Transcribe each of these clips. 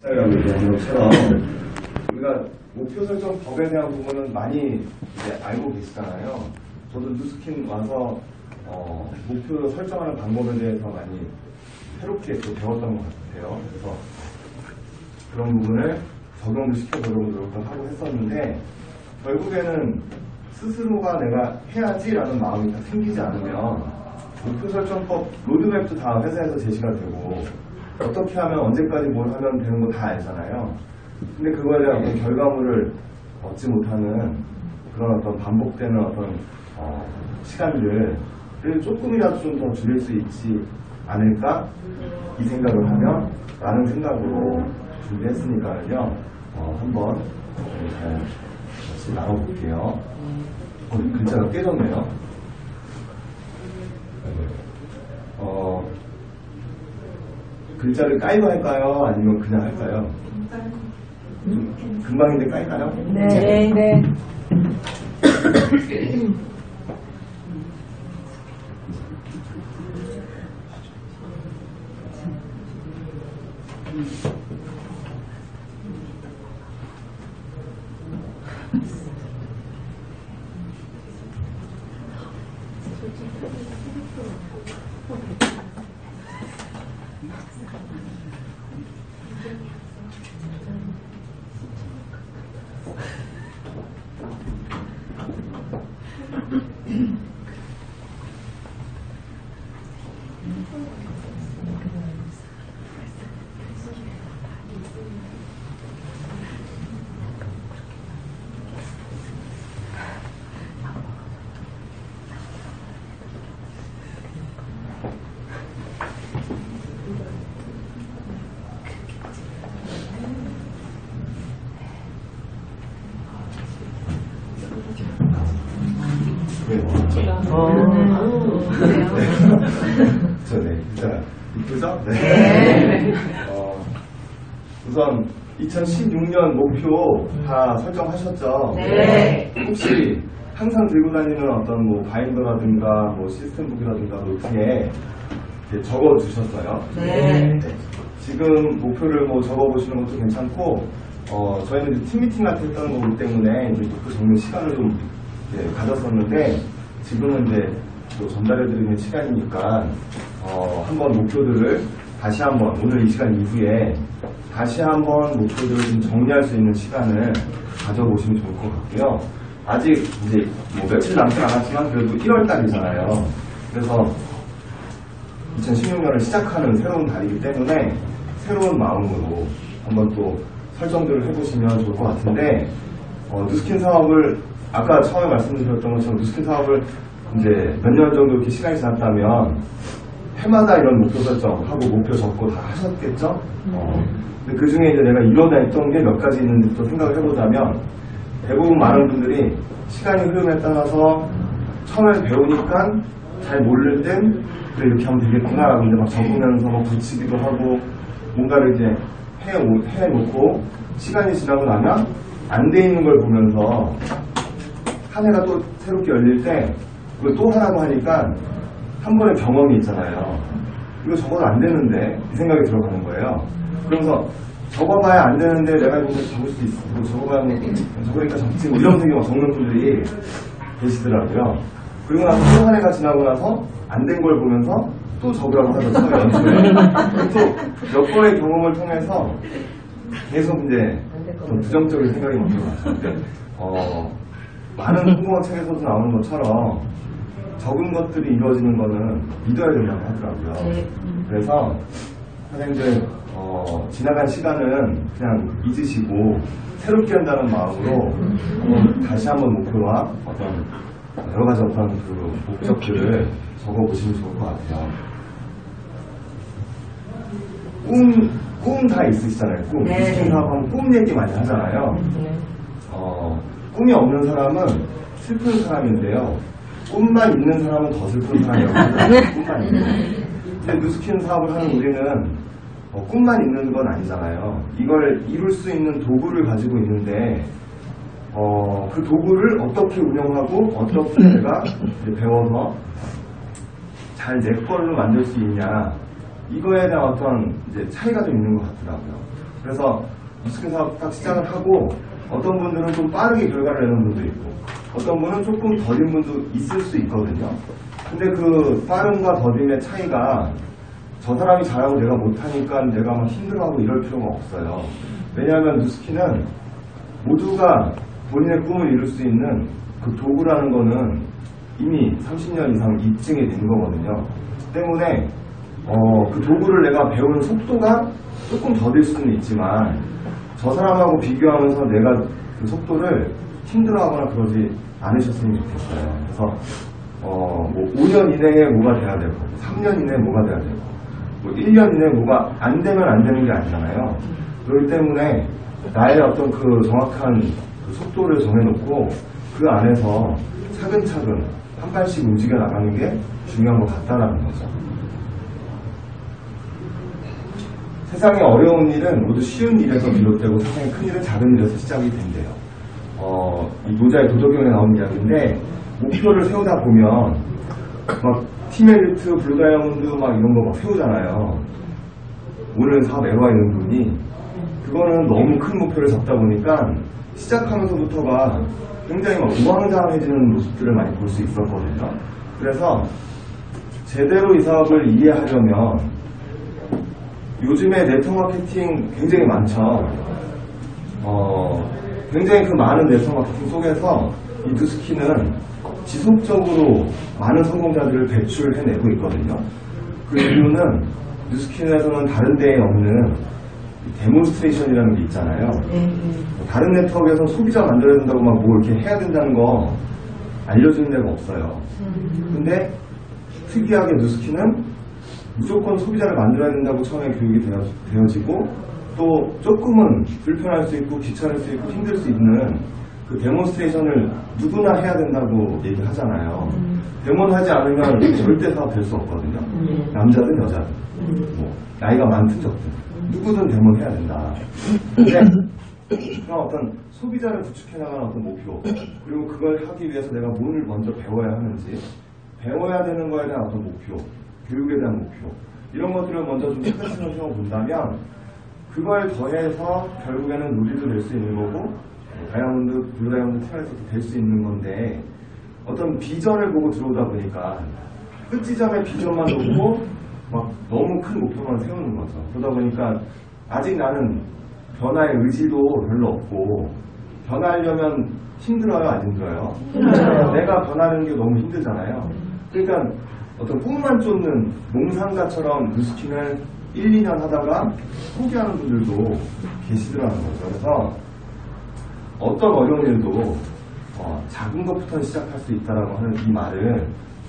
라고 얘기하는 것처럼 우리가 목표 설정 법에 대한 부분은 많이 이제 알고 계시잖아요. 저도 뉴스킨 와서 목표 설정하는 방법에 대해서 많이 새롭게 또 배웠던 것 같아요. 그래서 그런 부분을 적용도 시켜보려고 노력도 하고 했었는데 결국에는 스스로가 내가 해야지라는 마음이 다 생기지 않으면 목표 설정법 로드맵도 다 회사에서 제시가 되고 어떻게 하면 언제까지 뭘 하면 되는 거 다 알잖아요. 근데 그거에 대한 어떤 결과물을 얻지 못하는 그런 어떤 반복되는 어떤 시간들을 조금이라도 좀 더 줄일 수 있지 않을까 이 생각을 하면 라는 생각으로 준비했으니까요. 한번 잘 같이 나눠볼게요. 글자가 깨졌네요. 글자를 까이고 할까요? 아니면 그냥 할까요? 금방인데 까일까요? 네. 네. 일단 이쁘죠? 네. 우선 2016년 목표 다 설정하셨죠? 네. 혹시 항상 들고 다니는 어떤 뭐 바인더라든가 뭐 시스템북이라든가 노트에 적어 두셨어요? 네. 지금 목표를 뭐 적어 보시는 것도 괜찮고, 저희는 이제 팀 미팅 같은 했던 거기 때문에 이제 목표 적는 시간을 좀 가졌었는데, 지금은 이제 또 전달해드리는 시간이니까, 한번 목표들을 다시 한번, 오늘 이 시간 이후에 다시 한번 목표들을 좀 정리할 수 있는 시간을 가져보시면 좋을 것 같고요. 아직 이제 뭐 며칠 남지 않았지만 그래도 1월 달이잖아요. 그래서 2016년을 시작하는 새로운 달이기 때문에 새로운 마음으로 한번 또 설정들을 해보시면 좋을 것 같은데, 뉴스킨 사업을 아까 처음에 말씀드렸던 것처럼 뉴스킨 사업을 이제 몇 년 정도 이렇게 시간이 지났다면 해마다 이런 목표 설정하고 목표 적고 다 하셨겠죠? 근데 그 중에 이제 내가 이뤄냈던 게 몇 가지 있는지 또 생각을 해보자면, 대부분 많은 분들이 시간의 흐름에 따라서 처음에 배우니까 잘 모를 땐 그래 이렇게 하면 되겠구나라고 이제 막 적으면서 막 붙이기도 하고 뭔가를 이제 해놓고 시간이 지나고 나면 안 돼 있는 걸 보면서 한 해가 또 새롭게 열릴 때 그걸 또 하라고 하니까 한 번의 경험이 있잖아요. 이거 적어도 안 되는데 이 생각이 들어가는 거예요. 그러면서 적어봐야 안 되는데 내가 이거 적을 수 있어. 적으니까 적지 뭐 이런 생각 적는 분들이 계시더라고요. 그리고 나서 또 한 해가 지나고 나서 안 된 걸 보면서 또 적으라고 하죠. 연습을. 또 몇 번의 경험을 통해서 계속 이제 좀 부정적인 생각이 먼저 나왔는데, 많은 홍보 책에서도 나오는 것처럼 적은 것들이 이루어지는 거는 믿어야 된다고 하더라고요. 그래서 선생님들 지나간 시간은 그냥 잊으시고 새롭게 한다는 마음으로 다시 한번 목표와 어떤 여러 가지 어떤 그 목적들을 적어보시면 좋을 것 같아요. 꿈 다 있으시잖아요. 꿈. 뉴스킨 사업하면 꿈 얘기 많이 하잖아요. 꿈이 없는 사람은 슬픈 사람인데요. 꿈만 있는 사람은 더 슬픈 사람이라고 하잖아요. 꿈만 있는. 근데 뉴스킨 사업을 하는 우리는 꿈만 있는 건 아니잖아요. 이걸 이룰 수 있는 도구를 가지고 있는데, 그 도구를 어떻게 운영하고 어떻게 내가 배워서 잘 내 걸로 만들 수 있냐, 이거에 대한 어떤 이제 차이가 좀 있는 것 같더라고요. 그래서 누스킨 사업 딱 시작을 하고 어떤 분들은 좀 빠르게 결과를 내는 분도 있고 어떤 분은 조금 더딘 분도 있을 수 있거든요. 근데 그 빠름과 더딤의 차이가 저 사람이 잘하고 내가 못하니까 내가 막 힘들어하고 이럴 필요가 없어요. 왜냐하면 누스킨은 모두가 본인의 꿈을 이룰 수 있는 그 도구라는 거는 이미 30년 이상 입증이 된 거거든요. 때문에 그 도구를 내가 배우는 속도가 조금 더딜 수는 있지만 저 사람하고 비교하면서 내가 그 속도를 힘들어하거나 그러지 않으셨으면 좋겠어요. 그래서 뭐 5년 이내에 뭐가 돼야 되고 3년 이내에 뭐가 돼야 되고 뭐 1년 이내에 뭐가 안 되면 안 되는 게 아니잖아요. 그렇기 때문에 나의 어떤 그 정확한 그 속도를 정해놓고 그 안에서 차근차근 한 발씩 움직여 나가는 게 중요한 것 같다라는 거죠. 세상에 어려운 일은 모두 쉬운 일에서 비롯되고 세상에 큰 일은 작은 일에서 시작이 된대요. 이 노자의 도덕경에 나오는 이야기인데 목표를 세우다 보면 막 팀엘리트, 블루다이아몬드 막 이런 거 막 세우잖아요. 오늘 사업 에러가 있는 분이 그거는 너무 큰 목표를 잡다 보니까 시작하면서부터가 굉장히 막 우왕좌왕해지는 모습들을 많이 볼 수 있었거든요. 그래서 제대로 이 사업을 이해하려면 요즘에 네트워크 마케팅 굉장히 많죠. 굉장히 그 많은 네트워크 마케팅 속에서 이 누스킨은 지속적으로 많은 성공자들을 배출해내고 있거든요. 그 이유는 누스킨에서는 다른 데에 없는 데몬스트레이션이라는 게 있잖아요. 다른 네트워크에서 소비자 만들어야 된다고 막 뭐 이렇게 해야 된다는 거 알려주는 데가 없어요. 근데 특이하게 누스킨은 무조건 소비자를 만들어야 된다고 처음에 교육이 되어지고 또 조금은 불편할 수 있고 귀찮을 수 있고 힘들 수 있는 그 데몬스트레이션을 누구나 해야 된다고 얘기하잖아요. 데몬하지 않으면 절대 사업 될 수 없거든요. 남자든 여자든 뭐 나이가 많든 적든 누구든 데몬해야 된다. 근데 그런 어떤 소비자를 구축해 나가는 어떤 목표 그리고 그걸 하기 위해서 내가 뭘 먼저 배워야 하는지 배워야 되는 거에 대한 어떤 목표 교육에 대한 목표 이런 것들을 먼저 좀 차근차근 세워본다면 그걸 더해서 결국에는 누리도 될 수 있는 거고 다이아몬드, 블루다이아몬드 팀에서도 될 수 있는 건데 어떤 비전을 보고 들어오다 보니까 끝 지점에 비전만 놓고 막 너무 큰 목표만 세우는 거죠. 그러다 보니까 아직 나는 변화의 의지도 별로 없고 변하려면 힘들어요? 안 힘들어요? 내가 변하는 게 너무 힘들잖아요. 그러니까 어떤 꿈만 쫓는 몽상가처럼 누스킨을 1, 2년 하다가 포기하는 분들도 계시더라는 거죠. 그래서 어떤 어려운 일도 작은 것부터 시작할 수 있다라고 하는 이 말을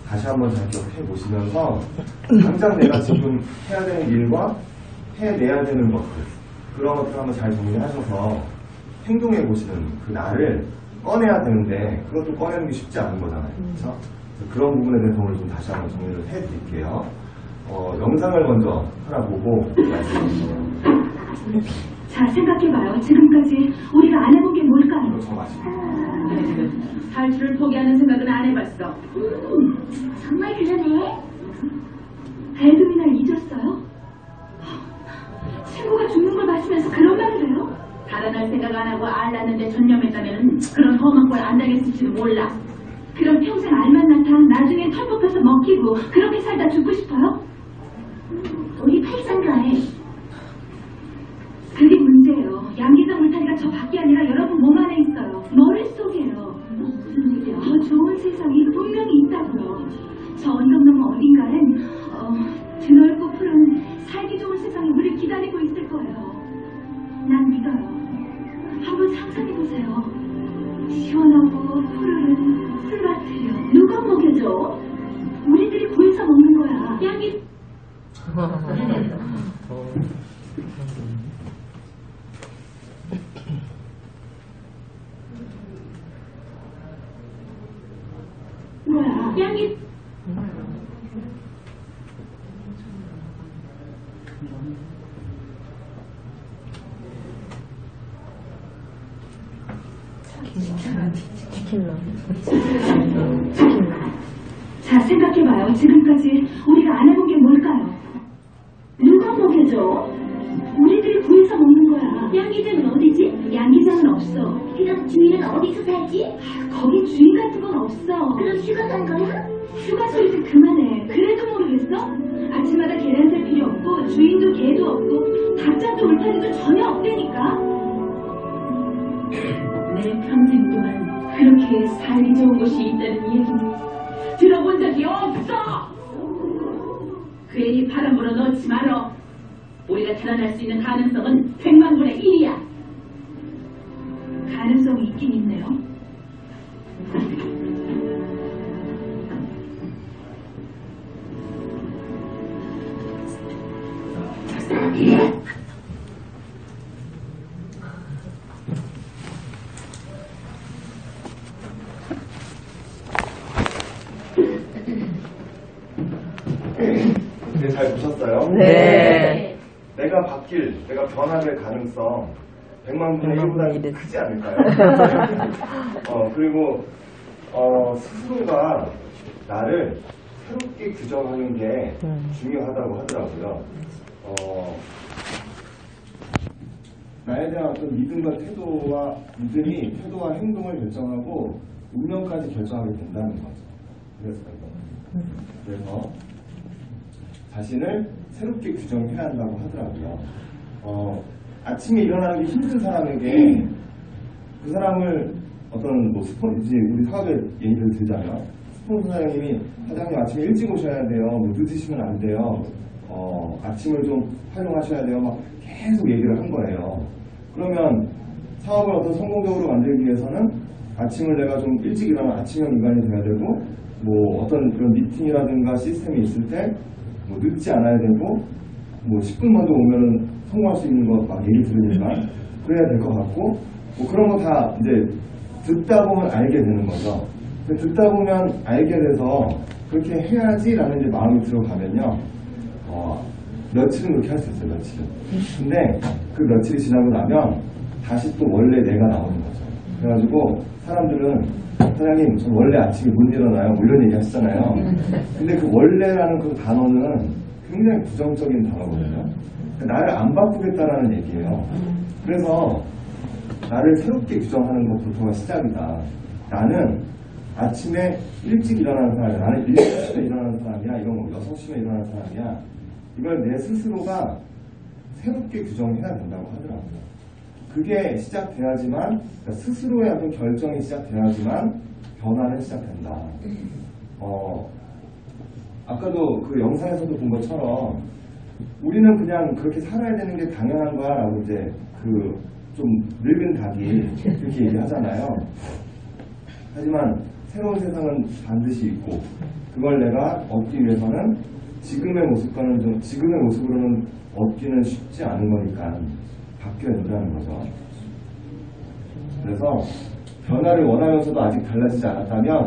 다시 한번 잘 기억해 보시면서 당장 내가 지금 해야 되는 일과 해내야 되는 것들 그런 것들 한번 잘 정리하셔서 행동해 보시는 그 날을 꺼내야 되는데 그것도 꺼내는 게 쉽지 않은 거잖아요. 그렇죠? 그런 부분에 대해서 오늘 좀 다시 한번 정리를 해드릴게요. 영상을 먼저 하나 보고 말씀해 주세요. 자, 생각해봐요. 지금까지 우리가 안 해본 게 뭘까요? 이거 저 마시고. 탈출을 포기하는 생각은 안 해봤어. 정말 그러네. 에드윈 날 잊었어요? 친구가 죽는 걸 봤으면서 그런 말을 해요? 달아날 생각 안 하고 알 낳는데 전념했다면 그런 험한 걸 안 당했을지도 몰라. 그럼 평생 알만 낳다 나중엔 털 뽑혀서 먹히고 그렇게 살다 죽고 싶어요? 우리 팔상가에 그게 문제예요. 양기장 울타리가 저 밖이 아니라 여러분 몸 안에 있어요. 머릿속에요. 무슨 일이야? 더 좋은 세상이 분명히 있다고요. 저 언덕 너머 어딘가엔 드넓고 푸른 살기 좋은 세상이 우리를 기다리고 있을 거예요. 난 믿어요. 한번 상상해보세요. 시원하고 푸르른 풀밭을요. 누가 먹여줘? 우리들이 구해서 먹는 거야. 양기 뭐야? 양이 자, 생각해봐요. 지금까지 우리가 안 해본 게 뭘까요? 누가 먹여줘? 우리들이 구해서 먹는 거야. 양기장은 어디지? 양기장은 없어. 그럼 주인은 어디서 살지? 거기 주인 같은 건 없어. 그럼 휴가 간 거야? 휴가 소리도 그만해. 그래도 모르겠어? 아침마다 계란 살 필요 없고 주인도 개도 없고 닭장도 울타리도 전혀 없다니까. 내 평생 동안 그렇게 살기 좋은 곳이 있다는 얘기는 들어본 적이 없어. 괜히 바람 불어 넣지 말어. 우리가 탈환할 수 있는 가능성은 100만 분의 1이야. 가능성이 있긴 있네요. 네, 잘 보셨어요? 네. 내가 변화될 가능성 100만 분의 1보다 크지 않을까요? 그리고 스스로가 나를 새롭게 규정하는 게 중요하다고 하더라고요. 나에 대한 어떤 믿음과 믿음이 태도와 행동을 결정하고 운명까지 결정하게 된다는 거죠. 그래서 자신을 새롭게 규정해야 한다고 하더라고요. 아침에 일어나는 게 힘든 사람에게 그 사람을 어떤 이제 우리 사업에 얘기를 들잖아요. 스폰서 사장님이 사장님 아침에 일찍 오셔야 돼요. 늦으시면 안 돼요. 아침을 좀 활용하셔야 돼요. 막 계속 얘기를 한 거예요. 그러면 사업을 어떤 성공적으로 만들기 위해서는 아침을 내가 좀 일찍 일어나는 아침형 인간이 돼야 되고, 어떤 그런 미팅이라든가 시스템이 있을 때 늦지 않아야 되고, 10분만 더 오면은 성공할 수 있는 거 막 얘기 들으니까 그래야 될 것 같고, 그런 거 다 이제 듣다 보면 알게 되는 거죠. 듣다 보면 알게 돼서 그렇게 해야지라는 이제 마음이 들어가면요, 며칠은 그렇게 할 수 있어요. 며칠은. 근데 그 며칠이 지나고 나면 다시 또 원래 내가 나오는 거죠. 그래가지고 사람들은 사장님 저 원래 아침에 못 일어나요 이런 얘기 하시잖아요. 근데 그 원래라는 그 단어는 굉장히 부정적인 단어거든요. 나를 안 바꾸겠다라는 얘기예요. 그래서 나를 새롭게 규정하는 것부터가 시작이다. 나는 아침에 일찍 일어나는 사람이야. 나는 7시에 일어나는 사람이야. 이런 거 6시에 일어나는 사람이야. 이걸 내 스스로가 새롭게 규정해야 된다고 하더라고요. 그게 시작돼야지만, 그러니까 스스로의 어떤 결정이 시작돼야지만 변화는 시작된다. 아까도 그 영상에서도 본 것처럼 우리는 그냥 그렇게 살아야 되는 게 당연한 거야 라고 이제 그 좀 늙은 닭이 그렇게 얘기하잖아요. 하지만 새로운 세상은 반드시 있고, 그걸 내가 얻기 위해서는 지금의 모습으로는 얻기는 쉽지 않은 거니까 바뀌어야 된다는 거죠. 그래서 변화를 원하면서도 아직 달라지지 않았다면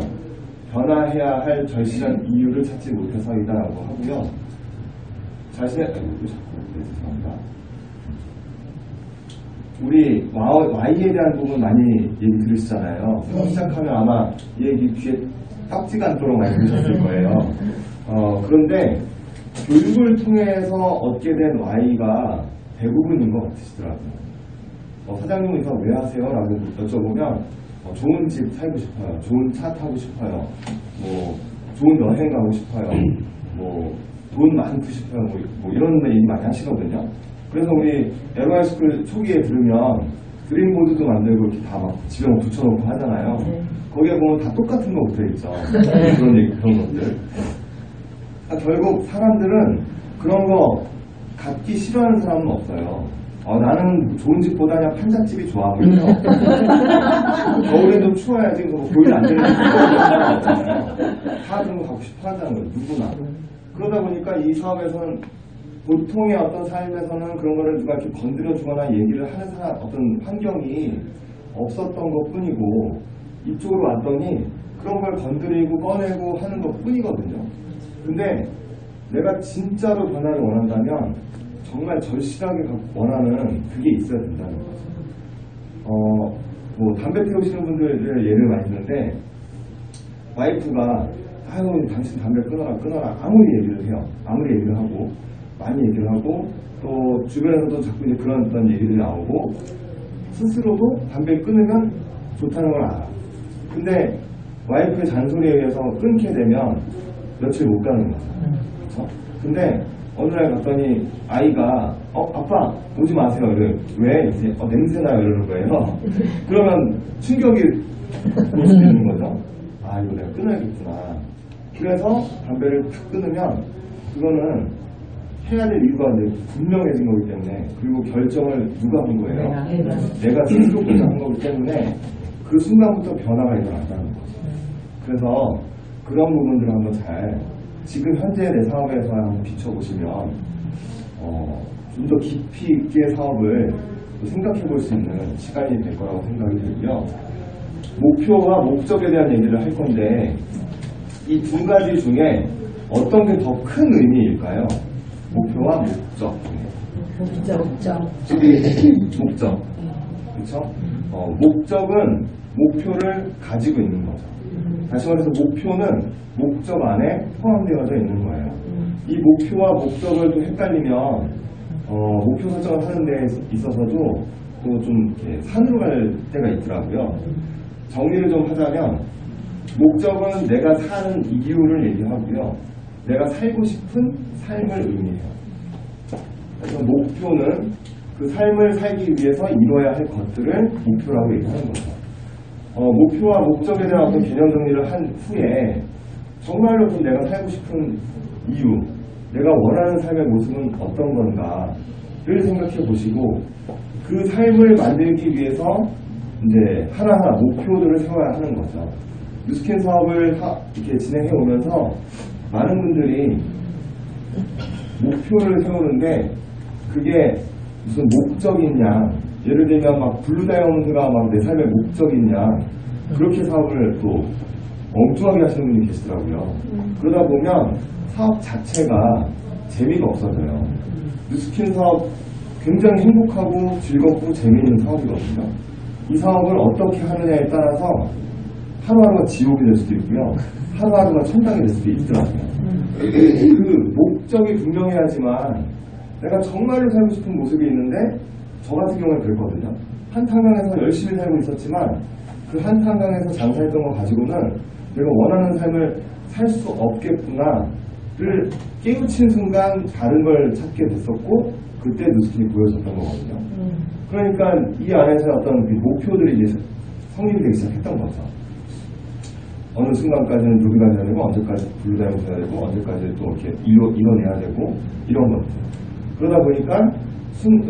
변화해야 할 절실한 이유를 찾지 못해서이다라고 하고요. 죄송합니다. 우리 Y에 대한 부분 많이 얘기 들으시잖아요. 처음 시작하면 아마 이 얘기 귀에 딱지가 않도록 많이 들으셨을 거예요. 그런데 교육을 통해서 얻게 된 Y가 대부분인 것 같으시더라고요. 사장님은 이거 왜 하세요? 라고 여쭤보면 좋은 집 살고 싶어요. 좋은 차 타고 싶어요. 좋은 여행 가고 싶어요. 돈 많고 싶어요. 이런 얘기 많이 하시거든요. 그래서 우리 에버하이스쿨 초기에 들으면 드림보드도 만들고 이렇게 다 막 집에 붙여놓고 하잖아요. 거기에 보면 다 똑같은 거 붙어있죠. 그런 것들. 결국 사람들은 그런 거 갖기 싫어하는 사람은 없어요. 나는 좋은 집보다 그냥 판잣집이 좋아. 겨울에도 추워야지. 보일 안 되는 사람 없잖아요. 다 그런 거 갖고 싶어 하자는 거예요. 누구나. 그러다 보니까 이 사업에서는 보통의 어떤 삶에서는 그런 거를 누가 이렇게 건드려 주거나 얘기를 하는 어떤 환경이 없었던 것 뿐이고, 이쪽으로 왔더니 그런 걸 건드리고 꺼내고 하는 것 뿐이거든요. 근데 내가 진짜로 변화를 원한다면 정말 절실하게 원하는 그게 있어야 된다는 거죠. 담배 피우시는 분들의 예를 많이 드는데, 와이프가 아유 당신 담배 끊어라 아무리 얘기를 해요. 아무리 얘기를 하고, 많이 얘기를 하고 또 주변에서도 자꾸 이제 그런 어떤 얘기들이 나오고 스스로도 담배를 끊으면 좋다는 걸 알아. 근데 와이프의 잔소리에 의해서 끊게 되면 며칠 못 가는 거죠. 그렇죠? 근데 어느 날 갔더니 아이가 아빠 오지 마세요. 왜? 이제 냄새나요 이러는 거예요. 그러면 충격이 올 수 있는 거죠. 아 이거 내가 끊어야겠구나. 그래서 담배를 탁 끊으면 그거는 해야 될 이유가 이제 분명해진 거기 때문에 그리고 결정을 누가 한 거예요? 내가 스스로 결정한 거기 때문에 그 순간부터 변화가 일어난다는 거죠. 그래서 그런 부분들을 한번 잘 지금 현재 내 사업에서 한번 비춰보시면 좀 더 깊이 있게 사업을 생각해 볼 수 있는 시간이 될 거라고 생각이 들고요. 목표와 목적에 대한 얘기를 할 건데 이 두 가지 중에 어떤 게 더 큰 의미일까요? 목표와 목적. 목적. 그렇죠? 목적은 목표를 가지고 있는 거죠. 다시 말해서 목표는 목적 안에 포함되어져 있는 거예요. 이 목표와 목적을 좀 헷갈리면 목표 설정을 하는 데 있어서도 또 좀 이렇게 산으로 갈 때가 있더라고요. 정리를 좀 하자면 목적은 내가 사는 이유를 얘기하고요. 내가 살고 싶은 삶을 의미해요. 그래서 목표는 그 삶을 살기 위해서 이뤄야 할 것들을 목표라고 얘기하는 거죠. 목표와 목적에 대한 어떤 개념 정리를 한 후에 정말로 좀 내가 살고 싶은 이유, 내가 원하는 삶의 모습은 어떤 건가를 생각해 보시고 그 삶을 만들기 위해서 이제 하나하나 목표들을 세워야 하는 거죠. 뉴스킨 사업을 이렇게 진행해 오면서 많은 분들이 목표를 세우는데 그게 무슨 목적이냐, 예를 들면 막 블루다이아몬드가 막 내 삶의 목적이냐, 그렇게 사업을 또 엉뚱하게 하시는 분이 계시더라고요. 그러다 보면 사업 자체가 재미가 없어져요. 뉴스킨 사업 굉장히 행복하고 즐겁고 재미있는 사업이거든요. 이 사업을 어떻게 하느냐에 따라서 하루하루가 지옥이 될 수도 있고요. 하루하루가 천당이 될 수도 있더라고요. 그 목적이 분명해야지만 내가 정말로 살고 싶은 모습이 있는데 저 같은 경우는 그랬거든요. 한탄강에서 열심히 살고 있었지만 그 한탄강에서 장사했던 거 가지고는 내가 원하는 삶을 살 수 없겠구나를 깨우친 순간 다른 걸 찾게 됐었고 그때 뉴스킨이 보여줬던 거거든요. 그러니까 이 안에서 어떤 목표들이 이제 성립되기 시작했던 거죠. 어느 순간까지는 루비가 돼야 되고 언제까지 블루다이몬드 해야 되고 언제까지 또 이렇게 이뤄내야 되고 이런 것들. 그러다 보니까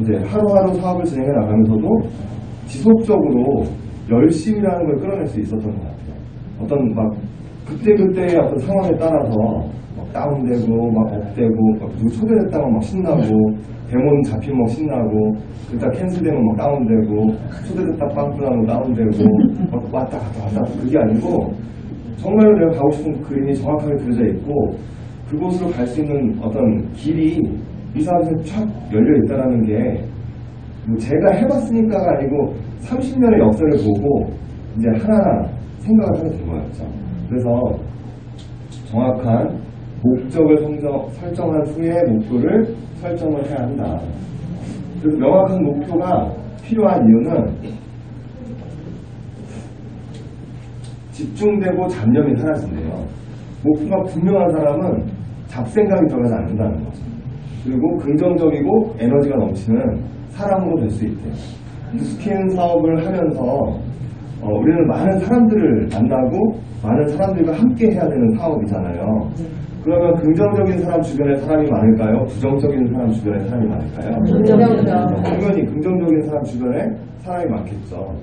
이제 하루하루 사업을 진행해 나가면서도 지속적으로 열심이라는 걸 끌어낼 수 있었던 것 같아요. 어떤 막 그때그때의 어떤 상황에 따라서 막 다운되고 막 업되고 막 누구 초대됐다면 막 신나고 데모는 잡히면 막 신나고 그때 캔슬되면 막 다운되고 초대됐다 빵꾸나고 다운되고 막 왔다 갔다 그게 아니고 정말로 내가 가고 싶은 그림이 정확하게 그려져 있고 그곳으로 갈 수 있는 어떤 길이 이 사람한테 쫙 열려 있다는 게 뭐 제가 해봤으니까가 아니고 30년의 역사를 보고 이제 하나하나 생각을 하게 된 거였죠. 그래서 정확한 목적을 설정한 후에 목표를 설정을 해야 한다. 그래서 명확한 목표가 필요한 이유는 집중되고 잡념이 사라진대요. 목표가 분명한 사람은 잡생각이 들어가지 않는다는 거죠. 그리고 긍정적이고 에너지가 넘치는 사람으로 될 수 있대요. 뉴스킨 사업을 하면서 우리는 많은 사람들을 만나고 많은 사람들과 함께 해야 되는 사업이잖아요. 그러면 긍정적인 사람 주변에 사람이 많을까요? 부정적인 사람 주변에 사람이 많을까요? 당연히 긍정적인 사람 주변에 사람이 많겠죠.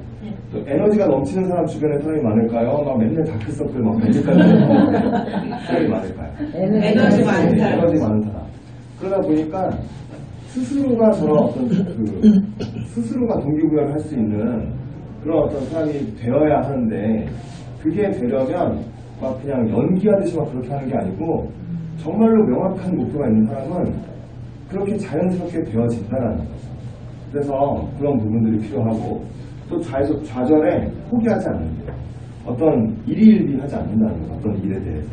또 에너지가 넘치는 사람 주변에 사람이 많을까요? 막 맨날 다크서클 막 맨날까지 사람이 많을까요? 에너지 많은 사람. 에너지 많은 사람. 그러다 보니까 스스로가 저런 어떤 스스로가 동기부여를 할 수 있는 그런 어떤 사람이 되어야 하는데 그게 되려면 막 그냥 연기하듯이 막 그렇게 하는 게 아니고 정말로 명확한 목표가 있는 사람은 그렇게 자연스럽게 되어진다는 거죠. 그래서 그런 부분들이 필요하고 또 좌절에 포기하지 않는 게 어떤 일희일비하지 않는다는 거죠. 어떤 일에 대해서.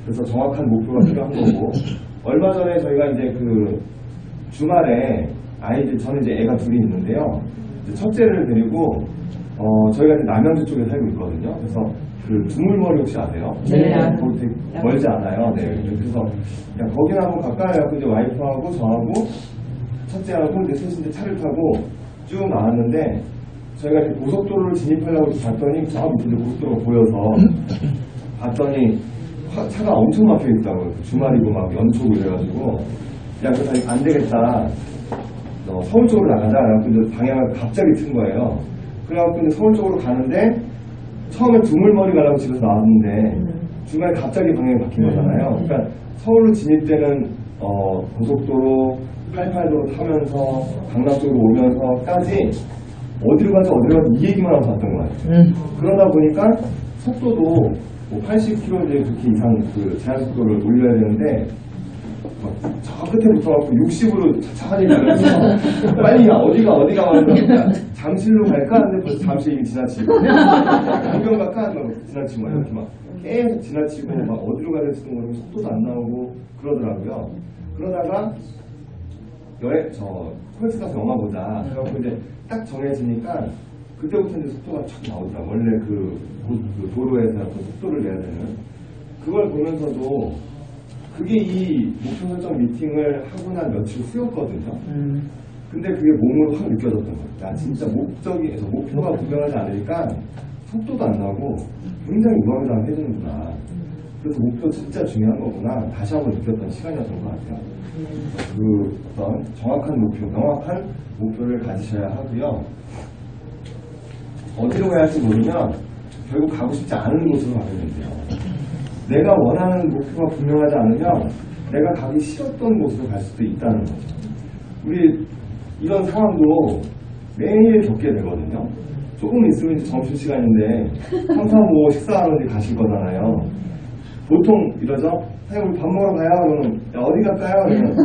그래서 정확한 목표가 필요한 거고 얼마 전에 저희가 이제 그 주말에 아이들, 저는 이제 애가 둘이 있는데요. 이제 첫째를 데리고 저희가 이제 남양주 쪽에 살고 있거든요. 그래서 그 두물머리 혹시 아세요? 네. 거기 되게 멀지 않아요. 네. 그래서 그냥 거기는 한번 가까이 해갖고 이제 와이프하고 저하고 첫째하고 이제 셋이 이제 차를 타고 쭉 나왔는데 저희가 이렇게 고속도로를 진입하려고 봤더니 저 밑에 고속도로가 보여서 봤더니 차가 엄청 막혀 있다고요. 주말이고 막 연초고 이래가지고 야 그래서 안 되겠다. 서울 쪽으로 나가자. 그래갖고 이제 방향을 갑자기 튼 거예요. 그래갖고 이제 서울 쪽으로 가는데 처음에 두물머리 가려고 집에서 나왔는데 중간에 갑자기 방향이 바뀐 거잖아요. 그러니까 서울로 진입되는 고속도로 88도로 타면서 강남 쪽으로 오면서까지 어디로 가서 이 얘기만 하고 갔던 거예요. 그러다 보니까 속도도 뭐 80km 그렇게 이상 그 제한속도를 올려야 되는데 저 끝에 붙어갖고 60으로 차차하니 가면서 빨리 야 어디가 하면서 잠실로 갈까 하는데 벌써 잠실 이미 지나치고 강변 갈까 하면 지나치고 막 이렇게 막 계속 지나치고 막 어디로 가야 될지도 모르고 속도도 안 나오고 그러더라고요. 그러다가 콜스 가서 영화 보자. 그래갖고 이제 딱 정해지니까 그때부터 이제 속도가 쫙 나오더라. 원래 그 도로에서 속도를 내야 되는 그걸 보면서도 그게 이 목표 설정 미팅을 하고 난 며칠 후였거든요. 근데 그게 몸으로 확 느껴졌던 거예요. 야 진짜 목표가 분명하지 않으니까 속도도 안 나고 굉장히 우왕좌왕해지는구나. 그래서 목표 진짜 중요한 거구나. 다시 한번 느꼈던 시간이었던 것 같아요. 그 어떤 정확한 목표, 명확한 목표를 가지셔야 하고요. 어디로 가야 할지 모르면 결국 가고 싶지 않은 곳으로 가게 된대요. 내가 원하는 목표가 분명하지 않으면 내가 가기 싫었던 곳으로 갈 수도 있다는 거죠. 우리 이런 상황도 매일 겪게 되거든요. 조금 있으면 이제 점심시간인데 항상 뭐 식사하러 어디 가실 거잖아요. 보통 이러죠. 사장님 우리 밥 먹으러 가요. 그러면 야, 어디 갈까요? 그러면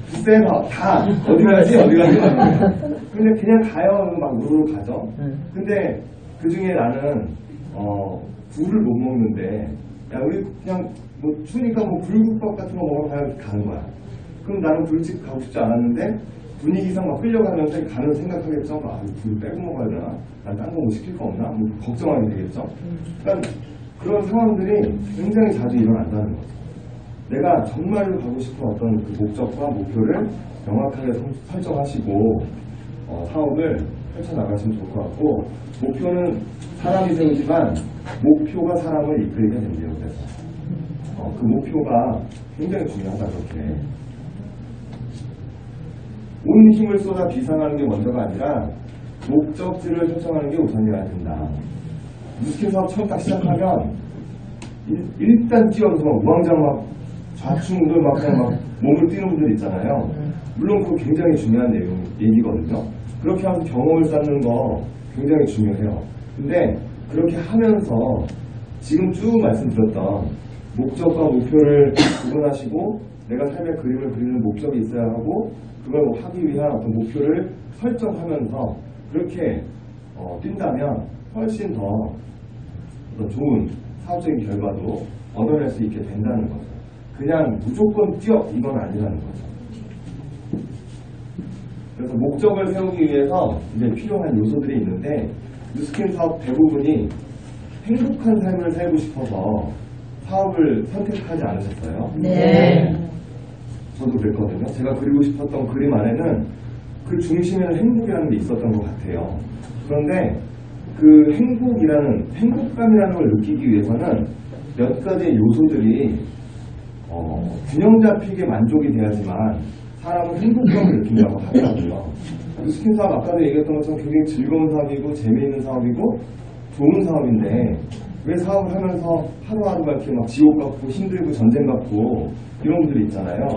글쎄 다 어디 가야지 근데 그냥 가요. 막 우르르 가죠. 근데 그 중에 나는 굴을 못 먹는데 야 우리 그냥 뭐 추우니까 뭐 굴국밥 같은 거 먹으러 가야 가는 거야. 그럼 나는 굴집 가고 싶지 않았는데 분위기상 막 끌려가면서 가는 생각하겠죠. 굴을 빼고 먹어야 되나? 난 딴 거 뭐 시킬 거 없나? 뭐 걱정하게 되겠죠. 그러니까 그런 상황들이 굉장히 자주 일어난다는 거죠. 내가 정말로 가고 싶은 어떤 그 목적과 목표를 명확하게 설정하시고 사업을 펼쳐나가시면 좋을 것 같고, 목표는 사람이 세우지만 목표가 사람을 이끌게 된대요. 그래서 그 목표가 굉장히 중요하다. 그렇게 온 힘을 쏟아 비상하는 게 먼저가 아니라 목적지를 설정하는 게 우선이어야 된다. 뉴스킨 사업 처음 딱 시작하면 일단 뛰어서 막 우왕좌왕 막 좌충우돌 막 그냥 막 몸을 뛰는 분들 있잖아요. 물론 그거 굉장히 중요한 얘기거든요. 그렇게 하면서 경험을 쌓는 거 굉장히 중요해요. 근데 그렇게 하면서 지금 쭉 말씀드렸던 목적과 목표를 구분하시고 내가 삶의 그림을 그리는 목적이 있어야 하고 그걸 하기 위한 어떤 목표를 설정하면서 그렇게 뛴다면 훨씬 더 좋은 사업적인 결과도 얻어낼 수 있게 된다는 거죠. 그냥 무조건 뛰어 이건 아니라는 거죠. 그래서 목적을 세우기 위해서 이제 필요한 요소들이 있는데 뉴스킨 사업 대부분이 행복한 삶을 살고 싶어서 사업을 선택하지 않으셨어요? 네. 저도 그랬거든요. 제가 그리고 싶었던 그림 안에는 그 중심에는 행복이라는 게 있었던 것 같아요. 그런데 그 행복감이라는 걸 느끼기 위해서는 몇 가지의 요소들이 균형 잡히게 만족이 돼야지만 사람은 행복감을 느낀다고 하더라고요. 뉴스킨 사업 아까도 얘기했던 것처럼 굉장히 즐거운 사업이고 재미있는 사업이고 좋은 사업인데 왜 사업을 하면서 하루하루가 이렇게 막 지옥 같고 힘들고 전쟁 같고 이런 분들이 있잖아요.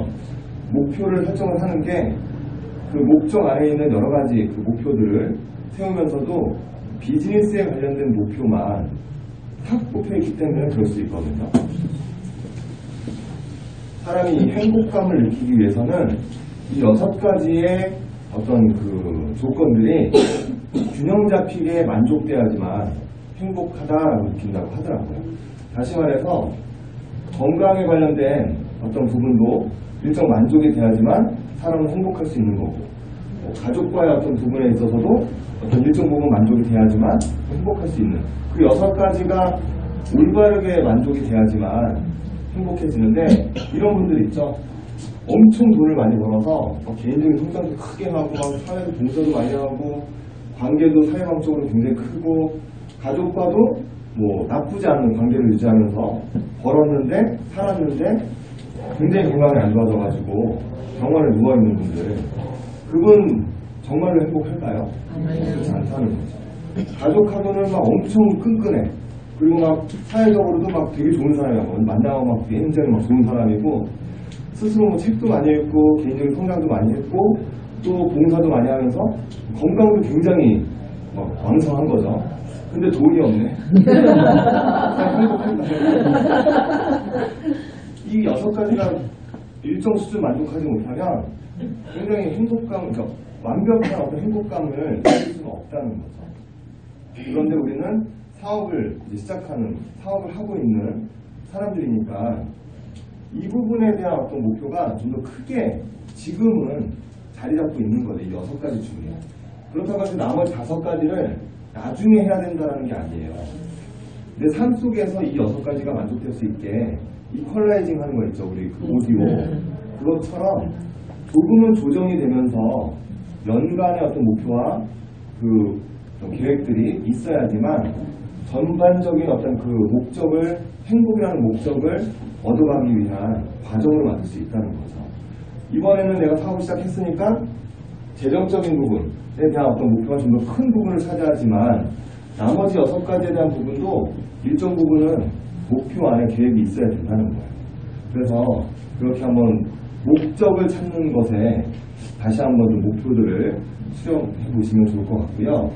목표를 설정을 하는 게 그 목적 안에 있는 여러 가지 그 목표들을 세우면서도 비즈니스에 관련된 목표만 탁 꼽혀있기 때문에 그럴 수 있거든요. 사람이 이 행복감을 느끼기 위해서는 이 6가지의 어떤 그 조건들이 균형 잡히게 만족돼야지만 행복하다라고 느낀다고 하더라고요. 다시 말해서 건강에 관련된 어떤 부분도 일정 만족이 돼야지만 사람은 행복할 수 있는 거고, 가족과의 어떤 부분에 있어서도 어떤 일정 부분 만족이 돼야지만 행복할 수 있는 그 6가지가 올바르게 만족이 돼야지만 행복해지는데, 이런 분들 있죠. 엄청 돈을 많이 벌어서 개인적인 성장도 크게 하고 막 사회에서 봉사도 많이 하고 관계도 사회방적으로 굉장히 크고 가족과도 뭐 나쁘지 않은 관계를 유지하면서 벌었는데 살았는데 굉장히 건강이 안 좋아져가지고 병원에 누워있는 분들, 그분 정말로 행복할까요? 그렇지 않다는 거죠. 가족하고는 막 엄청 끈끈해. 그리고 막 사회적으로도 막 되게 좋은 사람이고 만나고 막 굉장히 막 좋은 사람이고 스스로 뭐 책도 많이 읽고 개인적인 성장도 많이 했고 또 봉사도 많이 하면서 건강도 굉장히 막 왕성한 거죠. 근데 돈이 없네. 이 6가지가 일정 수준 만족하지 못하면 굉장히 행복감, 그러니까 완벽한 어떤 행복감을 느낄 수가 없다는 거죠. 그런데 우리는 사업을 이제 시작하는, 사업을 하고 있는 사람들이니까 이 부분에 대한 어떤 목표가 좀 더 크게 지금은 자리 잡고 있는 거죠. 이 6가지 중에. 그렇다고 해서 나머지 5가지를 나중에 해야 된다는 게 아니에요. 내 삶 속에서 이 6가지가 만족될 수 있게 이퀄라이징 하는 거 있죠. 우리 그 오디오. 그것처럼 조금은 조정이 되면서 연간의 어떤 목표와 그 계획들이 있어야지만 전반적인 어떤 그 목적을, 행복이라는 목적을 얻어가기 위한 과정을 만들 수 있다는 거죠. 이번에는 내가 사업을 시작했으니까 재정적인 부분에 대한 어떤 목표가 좀 더 큰 부분을 차지하지만 나머지 6가지에 대한 부분도 일정 부분은 목표 안에 계획이 있어야 된다는 거예요. 그래서 그렇게 한번 목적을 찾는 것에 다시 한번 좀 목표들을 수정해 보시면 좋을 것 같고요.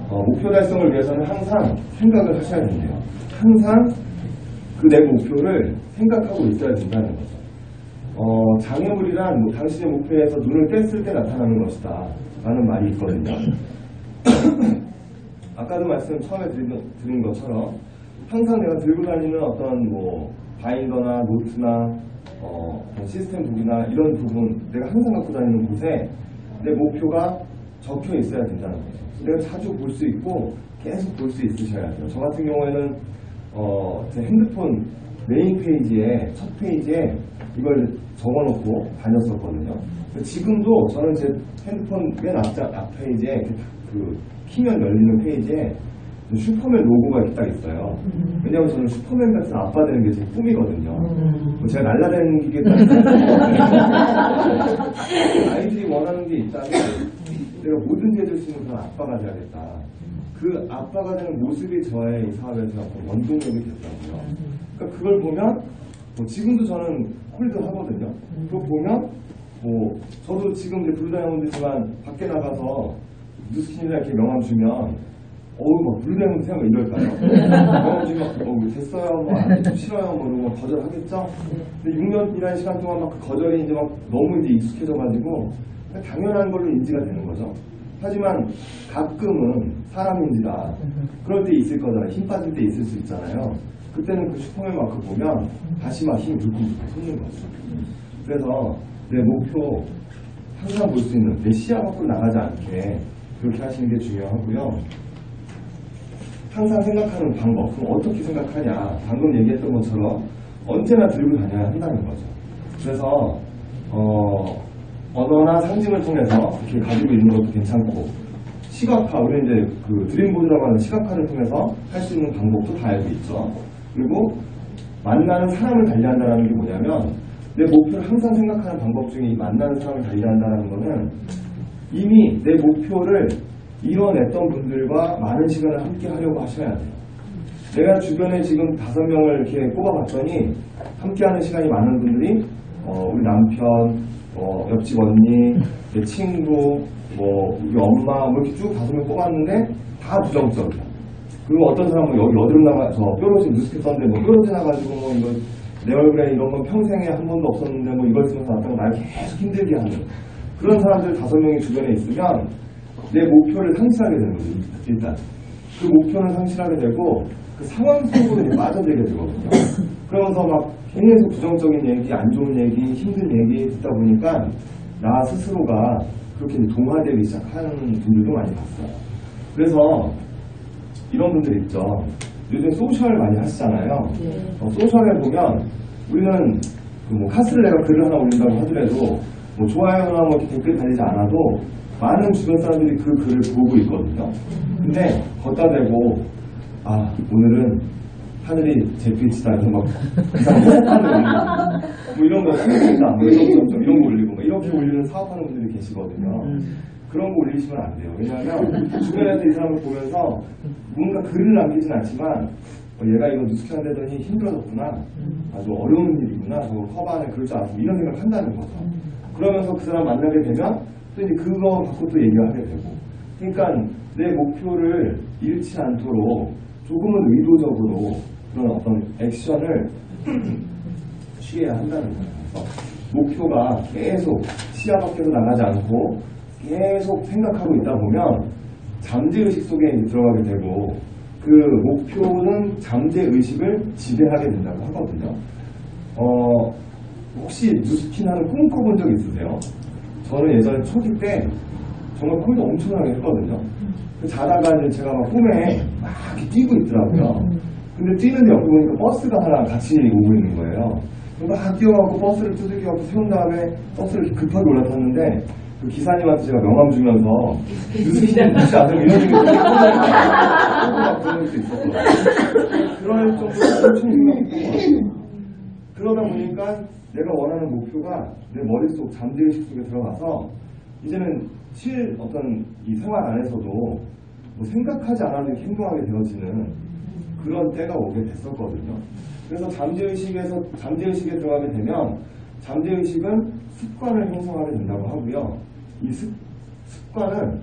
목표 달성을 위해서는 항상 생각을 하셔야 된대요. 항상 그 내 목표를 생각하고 있어야 된다는 거죠. 장애물이란 뭐 당신의 목표에서 눈을 뗐을 때 나타나는 것이다 라는 말이 있거든요. 아까도 처음에 드린 것처럼 항상 내가 들고 다니는 어떤 뭐 바인더나 노트나 시스템북이나 이런 부분, 내가 항상 갖고 다니는 곳에 내 목표가 적혀 있어야 된다는 거죠. 내가 자주 볼 수 있고 계속 볼 수 있으셔야 돼요. 저 같은 경우에는 제 핸드폰 메인 페이지에, 첫 페이지에 이걸 적어놓고 다녔었거든요. 지금도 저는 제 핸드폰 맨 앞 페이지에 그 키면 열리는 페이지에 슈퍼맨 로고가 이렇게 딱 있어요. 왜냐하면 저는 슈퍼맨 같은 아빠 되는 게 제 꿈이거든요. 뭐 제가 날라다니겠다는 아이들이 원하는 게 있다면 내가 뭐든지 해줄 수 있는 그런 아빠가 돼야겠다. 그 아빠가 되는 모습이 저의 이 사업에서 원동력이 됐다고요. 그러니까 그걸 보면 지금도 저는 홀드 하거든요. 그거 보면 저도 지금 이제 블루다이아몬드지만 밖에 나가서 뉴스킨이나 이렇게 명함 주면 막 블루다이아몬드 생각하면 이럴까요? 명함 주면 됐어요, 싫어요, 이러고 거절하겠죠? 근데 6년이라는 시간 동안 막 그 거절이 이제 막 너무 이제 익숙해져가지고 당연한 걸로 인지가 되는 거죠. 하지만 가끔은 사람인지라 그럴 때 있을 거잖아요. 힘 빠질 때 있을 수 있잖아요. 그때는 그 슈퍼맨 마크 보면 다시 막 힘이 불끈불끈 솟는 거죠. 그래서 내 목표 항상 볼 수 있는, 내 시야 밖으로 나가지 않게 그렇게 하시는 게 중요하고요. 항상 생각하는 방법, 그럼 어떻게 생각하냐, 방금 얘기했던 것처럼 언제나 들고 다녀야 한다는 거죠. 그래서 언어나 상징을 통해서 이렇게 가지고 있는 것도 괜찮고, 시각화, 우리 이제 그 드림보드라고 하는 시각화를 통해서 할 수 있는 방법도 다 알고 있죠. 그리고 만나는 사람을 달리한다는 게 뭐냐면, 내 목표를 항상 생각하는 방법 중에 이 만나는 사람을 달리한다는 거는 이미 내 목표를 이뤄냈던 분들과 많은 시간을 함께 하려고 하셔야 돼요. 내가 주변에 지금 5명을 이렇게 꼽아봤더니 함께하는 시간이 많은 분들이 우리 남편, 옆집 언니, 내 친구, 우리 엄마, 이렇게 쭉 5명 뽑았는데 다 부정적이야. 그리고 어떤 사람은 여기 여드름 나가서 뾰루지 뉴스캐 썼는데 뾰루지 나가지고 이거 내 얼굴에 이런 건 평생에 한 번도 없었는데 이걸 쓰면서 나타나고 나를 계속 힘들게 하는 그런 사람들 5명이 주변에 있으면 내 목표를 상실하게 되는 거죠. 일단 그 목표는 상실하게 되고 그 상황 속으로 빠져들게 되거든요. 그러면서 막 계속 부정적인 얘기, 안 좋은 얘기, 힘든 얘기 듣다 보니까 나 스스로가 그렇게 동화되기 시작하는 분들도 많이 봤어요. 그래서 이런 분들 있죠. 요즘 소셜 많이 하시잖아요. 소셜에 보면 우리는 뭐 카스를 내가 글을 하나 올린다고 하더라도 뭐 좋아요나 뭐 댓글 달리지 않아도 많은 주변 사람들이 그 글을 보고 있거든요. 근데 걷다 대고 아 오늘은 하늘이 제 빛이다 해서 막 이상 해석하는 뭐 이런 거 생각한다 뭐 이런 거 올리고 막 이렇게 올리는 사업하는 분들이 계시거든요. 그런 거 올리시면 안 돼요. 왜냐하면 주변에서 이 사람을 보면서 뭔가 글을 남기진 않지만 얘가 이거 뉴스캐 한다더니 힘들어졌구나, 아주 어려운 일이구나, 저거 커버 안에 그럴 줄 알았어, 이런 생각을 한다는 거죠. 그러면서 그 사람 만나게 되면 또 이제 그거 갖고 또 얘기를 하게 되고, 그러니까 내 목표를 잃지 않도록 조금은 의도적으로 그런 어떤 액션을 취해야 한다는 거예요. 그래서 목표가 계속 시야 밖에서 나가지 않고 계속 생각하고 있다 보면 잠재의식 속에 들어가게 되고, 그 목표는 잠재의식을 지배하게 된다고 하거든요. 혹시 뉴스킨 하는 꿈 꿔본 적 있으세요? 저는 예전에 초기 때 정말 꿈도 엄청나게 했거든요. 자다가 이제 제가 막 꿈에 막 이렇게 뛰고 있더라고요. 근데 뛰는데 옆에 보니까 버스가 하나 같이 오고 있는 거예요. 막 뛰어가고 버스를 두들겨갖고 세운 다음에 버스를 이렇게 급하게 올라탔는데 그 기사님한테 제가 명함 주면서 뉴스킨 혹시 아세요? 이런 얘기 막 그런 것도 있었거든요. 그럴 정도로 엄청 유명했던 것 같아요. 그러다 보니까 내가 원하는 목표가 내 머릿속 잠재의식 속에 들어가서 이제는 어떤 이 생활 안에서도 뭐 생각하지 않아도 행동하게 되어지는 그런 때가 오게 됐었거든요. 그래서 잠재의식에 들어가게 되면 잠재의식은 습관을 형성하게 된다고 하고요. 이 습관은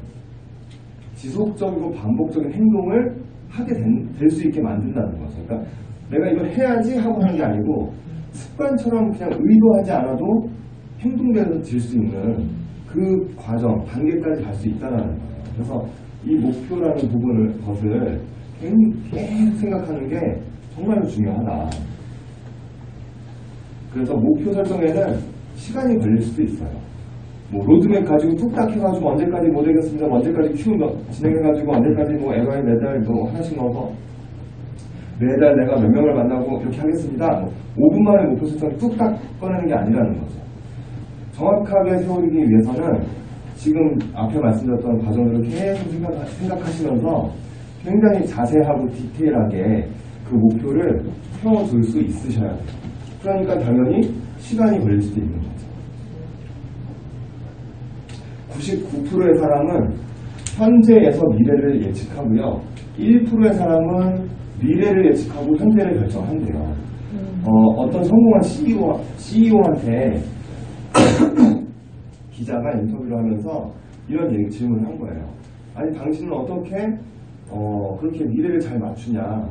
지속적이고 반복적인 행동을 하게 될 수 있게 만든다는 거죠. 그러니까 내가 이걸 해야지 하고 하는 게 아니고 습관처럼 그냥 의도하지 않아도 행동되어질 수 있는 그 과정, 단계까지 갈 수 있다는 거예요. 그래서 이 목표라는 것을 계속 생각하는 게 정말 중요하다. 그래서 목표 설정에는 시간이 걸릴 수도 있어요. 뭐 로드맵 가지고 뚝딱 해가지고 언제까지 못 되겠습니다, 언제까지 진행해가지고 언제까지 뭐 에바이 매달 뭐 하나씩 넣어서 매달 내가 몇 명을 만나고 이렇게 하겠습니다. 뭐 5분 만에 목표 설정을 뚝딱 꺼내는 게 아니라는 거죠. 정확하게 세우기 위해서는 지금 앞에 말씀드렸던 과정들을 계속 생각하시면서 굉장히 자세하고 디테일하게 그 목표를 세워줄 수 있으셔야 돼요. 그러니까 당연히 시간이 걸릴 수도 있는 거죠. 99%의 사람은 현재에서 미래를 예측하고요. 1%의 사람은 미래를 예측하고 현재를 결정한대요. 어떤 성공한 CEO한테 기자가 인터뷰를 하면서 이런 질문을 한 거예요. 아니 당신은 어떻게 그렇게 미래를 잘 맞추냐,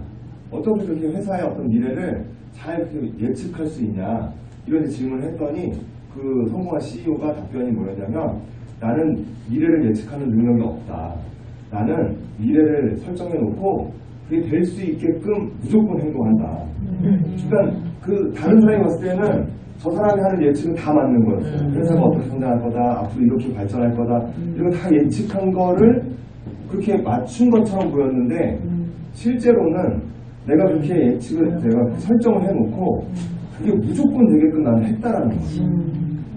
어떻게 그렇게 회사의 어떤 미래를 잘 예측할 수 있냐, 이런 질문을 했더니 그 성공한 CEO가 답변이 뭐였냐면, 나는 미래를 예측하는 능력이 없다. 나는 미래를 설정해 놓고 그게 될 수 있게끔 무조건 행동한다. 그러니까 그 다른 사람이 봤을 때는 저 사람이 하는 예측은 다 맞는 거였어요. 회사가 어떻게 성장할 거다, 앞으로 이렇게 발전할 거다, 이런 다 예측한 거를 그렇게 맞춘 것처럼 보였는데, 실제로는 내가 그렇게 예측을 내가 설정을 해놓고 그게 무조건 되게끔 나는 했다라는 거죠.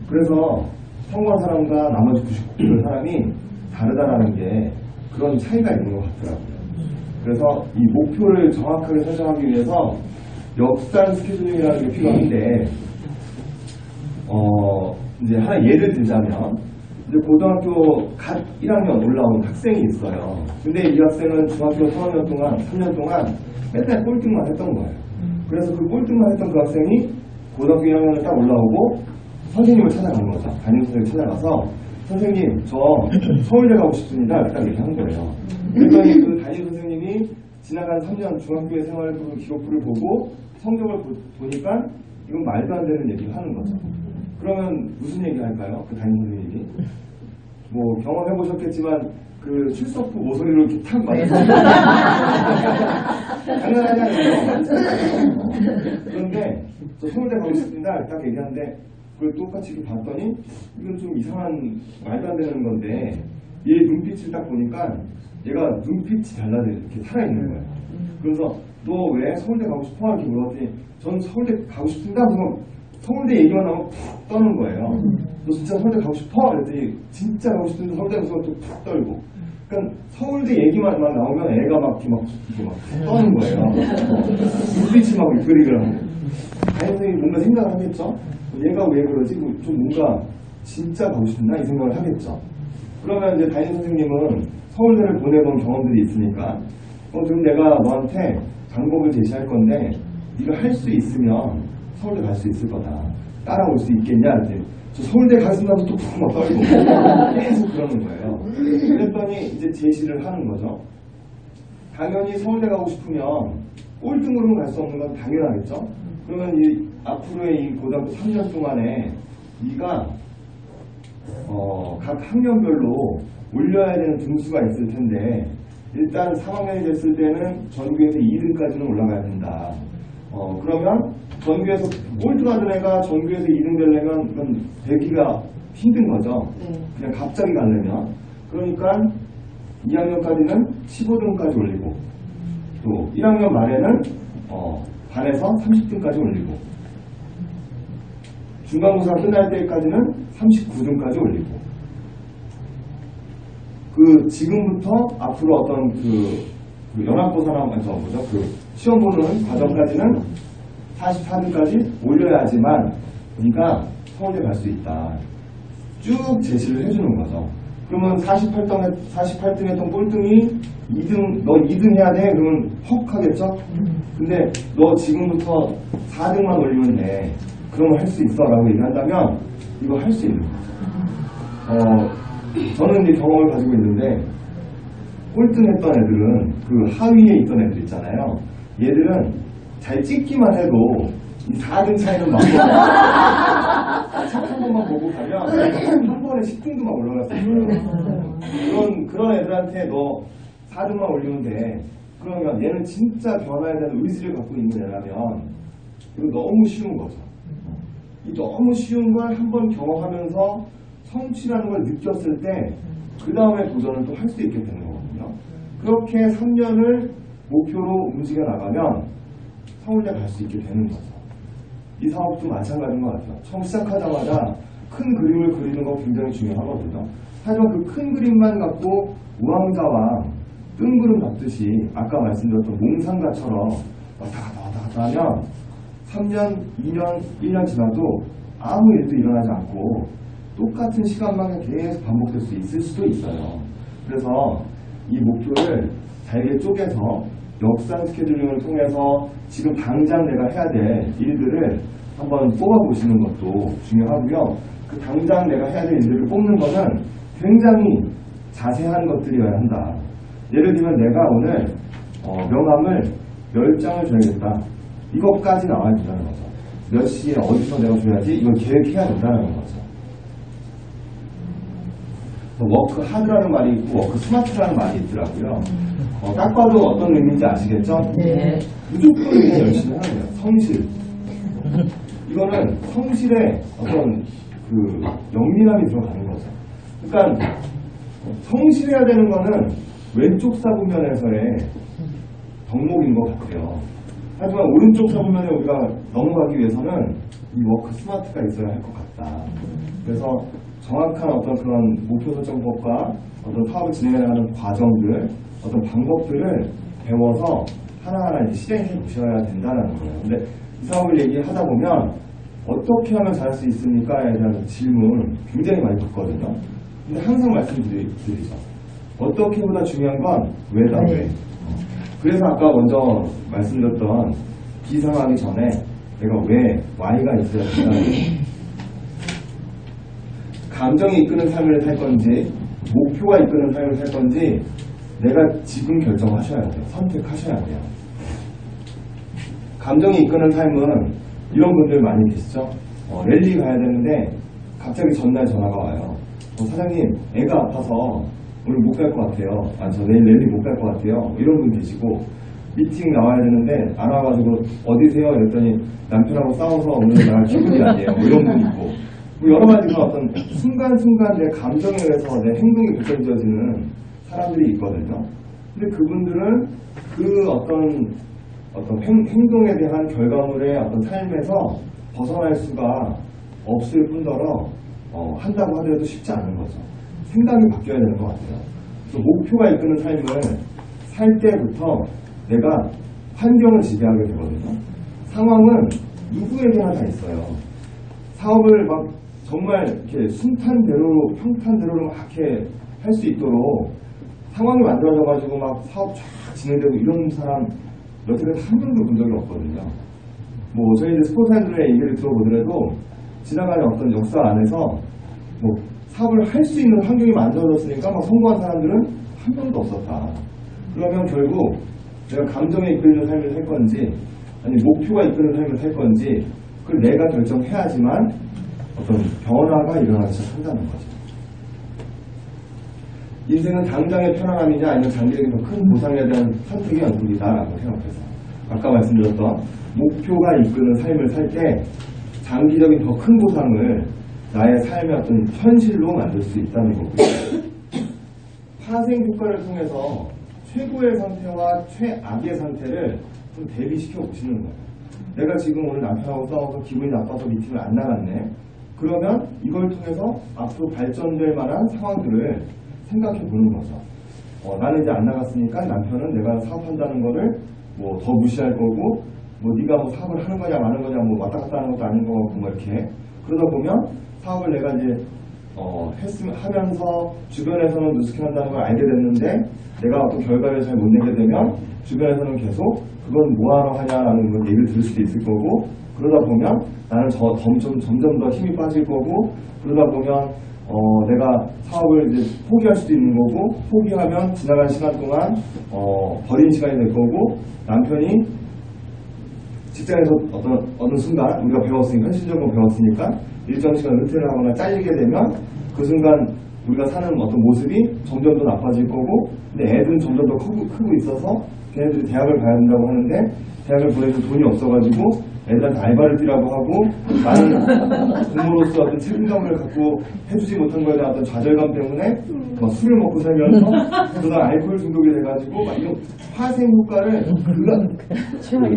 그래서 성공한 사람과 나머지 99%의 사람이 다르다라는 게 그런 차이가 있는 것 같더라고요. 그래서 이 목표를 정확하게 설정하기 위해서 역산 스케줄링이라는 게 필요한데, 이제 하나 예를 들자면, 이제 고등학교 갓 1학년 올라온 학생이 있어요. 근데 이 학생은 중학교 3년 동안 맨날 꼴등만 했던 거예요. 그래서 그 꼴등만 했던 그 학생이 고등학교 1학년을 딱 올라오고 선생님을 찾아간 거죠. 담임선생님을 찾아가서 선생님 저 서울대 가고 싶습니다. 딱 얘기한 거예요. 그랬더니 그 담임선생님이 지나간 3년 중학교의 생활 기록부를 보고 성적을 보니까 이건 말도 안 되는 얘기를 하는 거죠. 그러면 무슨 얘기 할까요? 그 담임선생님이 뭐 경험해 보셨겠지만 그 출석부 모서리로 이렇게 탁 맞아서 장난하냐고. 그런데 저 서울대 가고 싶습니다 딱 얘기하는데 그걸 똑같이 이렇게 봤더니 이건 좀 이상한 말도 안 되는 건데 얘 눈빛을 딱 보니까 얘가 눈빛이 달라져 이렇게 살아있는 거예요. 그래서 너 왜 서울대 가고 싶어? 이렇게 물어봤더니 전 서울대 가고 싶습니다. 그러면 서울대 얘기만 나오면 푹 떠는 거예요. 너 진짜 서울대 가고 싶어? 그랬더니 진짜 가고 싶은데 서울대 가서 또 푹 떨고. 그러니까 서울대 얘기만 나오면 애가 막 이렇게 막 떠는 거예요. 눈빛이 막 으리으리하고. 당연히 뭔가 생각을 하겠죠. 얘가 왜 그러지? 좀 뭔가 진짜 가고 싶나? 이 생각을 하겠죠. 그러면 이제 담임 선생님은 서울대를 보내본 경험들이 있으니까 지금 내가 너한테 방법을 제시할 건데 네가 할 수 있으면 서울대 갈 수 있을 거다. 따라올 수 있겠냐? 그랬더니 저 서울대 가신다고 또 막 떨고 계속 그러는 거예요. 그랬더니 이제 제시를 하는 거죠. 당연히 서울대 가고 싶으면 꼴등으로는 갈 수 없는 건 당연하겠죠. 그러면 이 앞으로의 이 고등학교 3년 동안에 네가 각 학년별로 올려야 되는 등수가 있을 텐데 일단 3학년이 됐을 때는 전교에서 2등까지는 올라가야 된다. 그러면 전교에서 꼴등하던 애가 전교에서 2등 되려면 그건 되기가 힘든 거죠. 그냥 갑자기 가려면. 그러니까 2학년까지는 15등까지 올리고 또 1학년 말에는 반에서 30등까지 올리고 중간고사 끝날 때까지는 39등까지 올리고 지금부터 앞으로 어떤 그 연합고사나 그 시험 보는 과정까지는 44등까지 올려야지만 네가 서울대 갈 수 있다. 쭉 제시를 해주는 거죠. 그러면 48등 했던 꼴등이 2등, 너 2등 해야 돼? 그러면 헉 하겠죠? 근데 너 지금부터 4등만 올리면 돼. 그러면 할 수 있어. 라고 얘기한다면 이거 할 수 있는 거죠. 저는 이제 경험을 가지고 있는데 꼴등했던 애들은 그 하위에 있던 애들 있잖아요. 얘들은 잘 찍기만 해도 이 4등 차이는 막 책 한 번만 보고 가면 한 번에 10등도 막 올라갈 수 있어요. 그런 애들한테 너 4등만 올리면 돼. 그러면 얘는 진짜 변화에 대한 의지를 갖고 있는 애라면 이거 너무 쉬운 거죠. 이 너무 쉬운 걸 한번 경험하면서 성취라는 걸 느꼈을 때 그 다음에 도전을 또 할 수 있게 되는 거거든요. 그렇게 3년을 목표로 움직여 나가면 서울대 갈 수 있게 되는 거죠. 이 사업도 마찬가지인 것 같아요. 처음 시작하자마자 큰 그림을 그리는 거 굉장히 중요하거든요. 하지만 그 큰 그림만 갖고 우왕좌왕 뜬구름 잡듯이 아까 말씀드렸던 몽상가처럼 왔다 갔다 하면 3년, 2년, 1년 지나도 아무 일도 일어나지 않고 똑같은 시간만 계속 반복될 수 있을 수도 있어요. 그래서 이 목표를 잘게 쪼개서 역상 스케줄링을 통해서 지금 당장 내가 해야 될 일들을 한번 뽑아보시는 것도 중요하고요. 그 당장 내가 해야 될 일들을 뽑는 것은 굉장히 자세한 것들이어야 한다. 예를 들면 내가 오늘 명함을 10장을 줘야겠다. 이것까지 나와야 된다는 거죠. 몇 시에 어디서 내가 줘야지 이걸 계획해야 된다는 거죠. 워크 하드라는 말이 있고 워크 스마트라는 말이 있더라고요. 딱 봐도 어떤 의미인지 아시겠죠? 네. 무조건 그냥 열심히 하는 거예요. 성실. 이거는 성실에 어떤 그 영민함이 들어가는 거죠. 그러니까 성실해야 되는 거는 왼쪽 사분면에서의 덕목인 것 같아요. 하지만 오른쪽 사분면에 우리가 넘어가기 위해서는 이 워크 스마트가 있어야 할 것 같다. 그래서 정확한 어떤 그런 목표 설정법과 어떤 사업을 진행해나가는 과정들, 어떤 방법들을 배워서 하나하나 이제 실행해 보셔야 된다는 거예요. 근데 이 사업을 얘기하다 보면 어떻게 하면 잘할 수 있습니까?에 대한 질문 굉장히 많이 받거든요. 근데 항상 말씀드리죠. 어떻게보다 중요한 건 왜다 왜. 그래서 아까 먼저 말씀드렸던 비상하기 전에 내가 왜 Y가 있어야 된다는 거예요. 감정이 이끄는 삶을 살 건지 목표가 이끄는 삶을 살 건지 내가 지금 결정하셔야 돼요. 선택하셔야 돼요. 감정이 이끄는 삶은 이런 분들 많이 계시죠. 랠리 가야 되는데 갑자기 전날 전화가 와요. 사장님 애가 아파서 오늘 못 갈 것 같아요. 저 내일 랠리 못 갈 것 같아요. 이런 분 계시고, 미팅 나와야 되는데 안 와가지고 어디세요? 이랬더니 남편하고 싸워서 오늘 날 기분이 아니에요. 이런 분 있고, 여러 가지가 어떤 순간순간 내 감정에 의해서 내 행동이 굳어지는 사람들이 있거든요. 근데 그분들은 그 어떤 행동에 대한 결과물의 어떤 삶에서 벗어날 수가 없을 뿐더러 한다고 하더라도 쉽지 않은 거죠. 생각이 바뀌어야 되는 것 같아요. 그래서 목표가 이끄는 삶을 살 때부터 내가 환경을 지배하게 되거든요. 상황은 누구에게나 다 있어요. 사업을 막 정말 이렇게 순탄대로 평탄대로 막 이렇게 할 수 있도록 상황이 만들어져가지고 막 사업 쫙 진행되고 이런 사람 여태까지 한 명도 본 적이 없거든요. 저희 이제 스포츠팬들의 얘기를 들어보더라도 지나가는 어떤 역사 안에서 사업을 할 수 있는 환경이 만들어졌으니까 막 성공한 사람들은 한 명도 없었다. 그러면 결국 내가 감정에 이끌리는 삶을 살 건지 아니 목표가 이끄는 삶을 살 건지 그걸 내가 결정해야지만 어떤 변화가 일어나기 시작한다는 거죠. 인생은 당장의 편안함이냐 아니면 장기적인 더 큰 보상에 대한 선택의 연속이다라고 생각해서 아까 말씀드렸던 목표가 이끄는 삶을 살 때 장기적인 더 큰 보상을 나의 삶의 어떤 현실로 만들 수 있다는 거고요. 파생 효과를 통해서 최고의 상태와 최악의 상태를 좀 대비시켜 보시는 거예요. 내가 지금 오늘 남편하고 싸워서 기분이 나빠서 미팅을 안 나갔네. 그러면 이걸 통해서 앞으로 발전될 만한 상황들을 생각해 보는 거죠. 나는 이제 안 나갔으니까 남편은 내가 사업한다는 거를 더 무시할 거고, 네가 사업을 하는 거냐 마는 거냐 왔다 갔다 하는 것도 아닌 거 같고 이렇게 그러다 보면 사업을 내가 이제 하면서 주변에서는 누스킨 한다는 걸 알게 됐는데 내가 어떤 결과를 잘 못 내게 되면 주변에서는 계속 그건 뭐하러 하냐라는 걸 얘기를 들을 수도 있을 거고, 그러다 보면 나는 점점 더 힘이 빠질 거고, 그러다 보면 내가 사업을 이제 포기할 수도 있는 거고, 포기하면 지나간 시간 동안 버린 시간이 될 거고, 남편이 직장에서 어느 순간 우리가 배웠으니까 현실적으로 배웠으니까 일정 시간 은퇴를 하거나 잘리게 되면 그 순간 우리가 사는 어떤 모습이 점점 더 나빠질 거고, 근데 애들은 점점 더 크고 있어서 걔네들이 대학을 가야 된다고 하는데 대학을 보내줄 돈이 없어가지고 애들한테 알바를 뛰라고 하고 나는 부모로서 어떤 책임감을 갖고 해주지 못한 거에 대한 어떤 좌절감 때문에 막 술을 먹고 살면서 그러다 알코올 중독이 돼가지고 막 이런 파생 효과를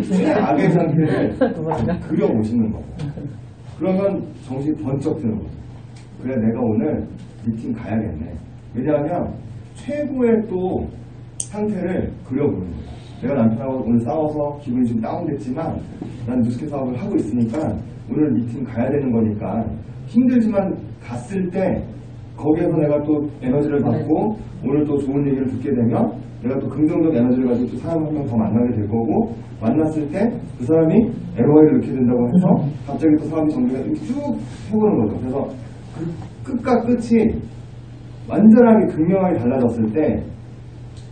최악의 상태를 그려보시는 거예요. 그러면 정신이 번쩍 드는 거죠. 그래 내가 오늘 미팅 가야겠네. 왜냐하면 최고의 또 상태를 그려보는 거예요. 내가 남편하고 오늘 싸워서 기분이 좀 다운됐지만 난 누스킨 사업을 하고 있으니까 오늘 미팅 가야 되는 거니까 힘들지만 갔을 때 거기에서 내가 또 에너지를 받고 오늘 또 좋은 얘기를 듣게 되면 내가 또 긍정적 에너지를 가지고 또 사람 한 명 더 만나게 될 거고, 만났을 때 그 사람이 LOI를 넣게 된다고 해서 갑자기 또 사업이 전개가 쭉 해보는 거죠. 그래서 그 끝과 끝이 완전하게 극명하게 달라졌을 때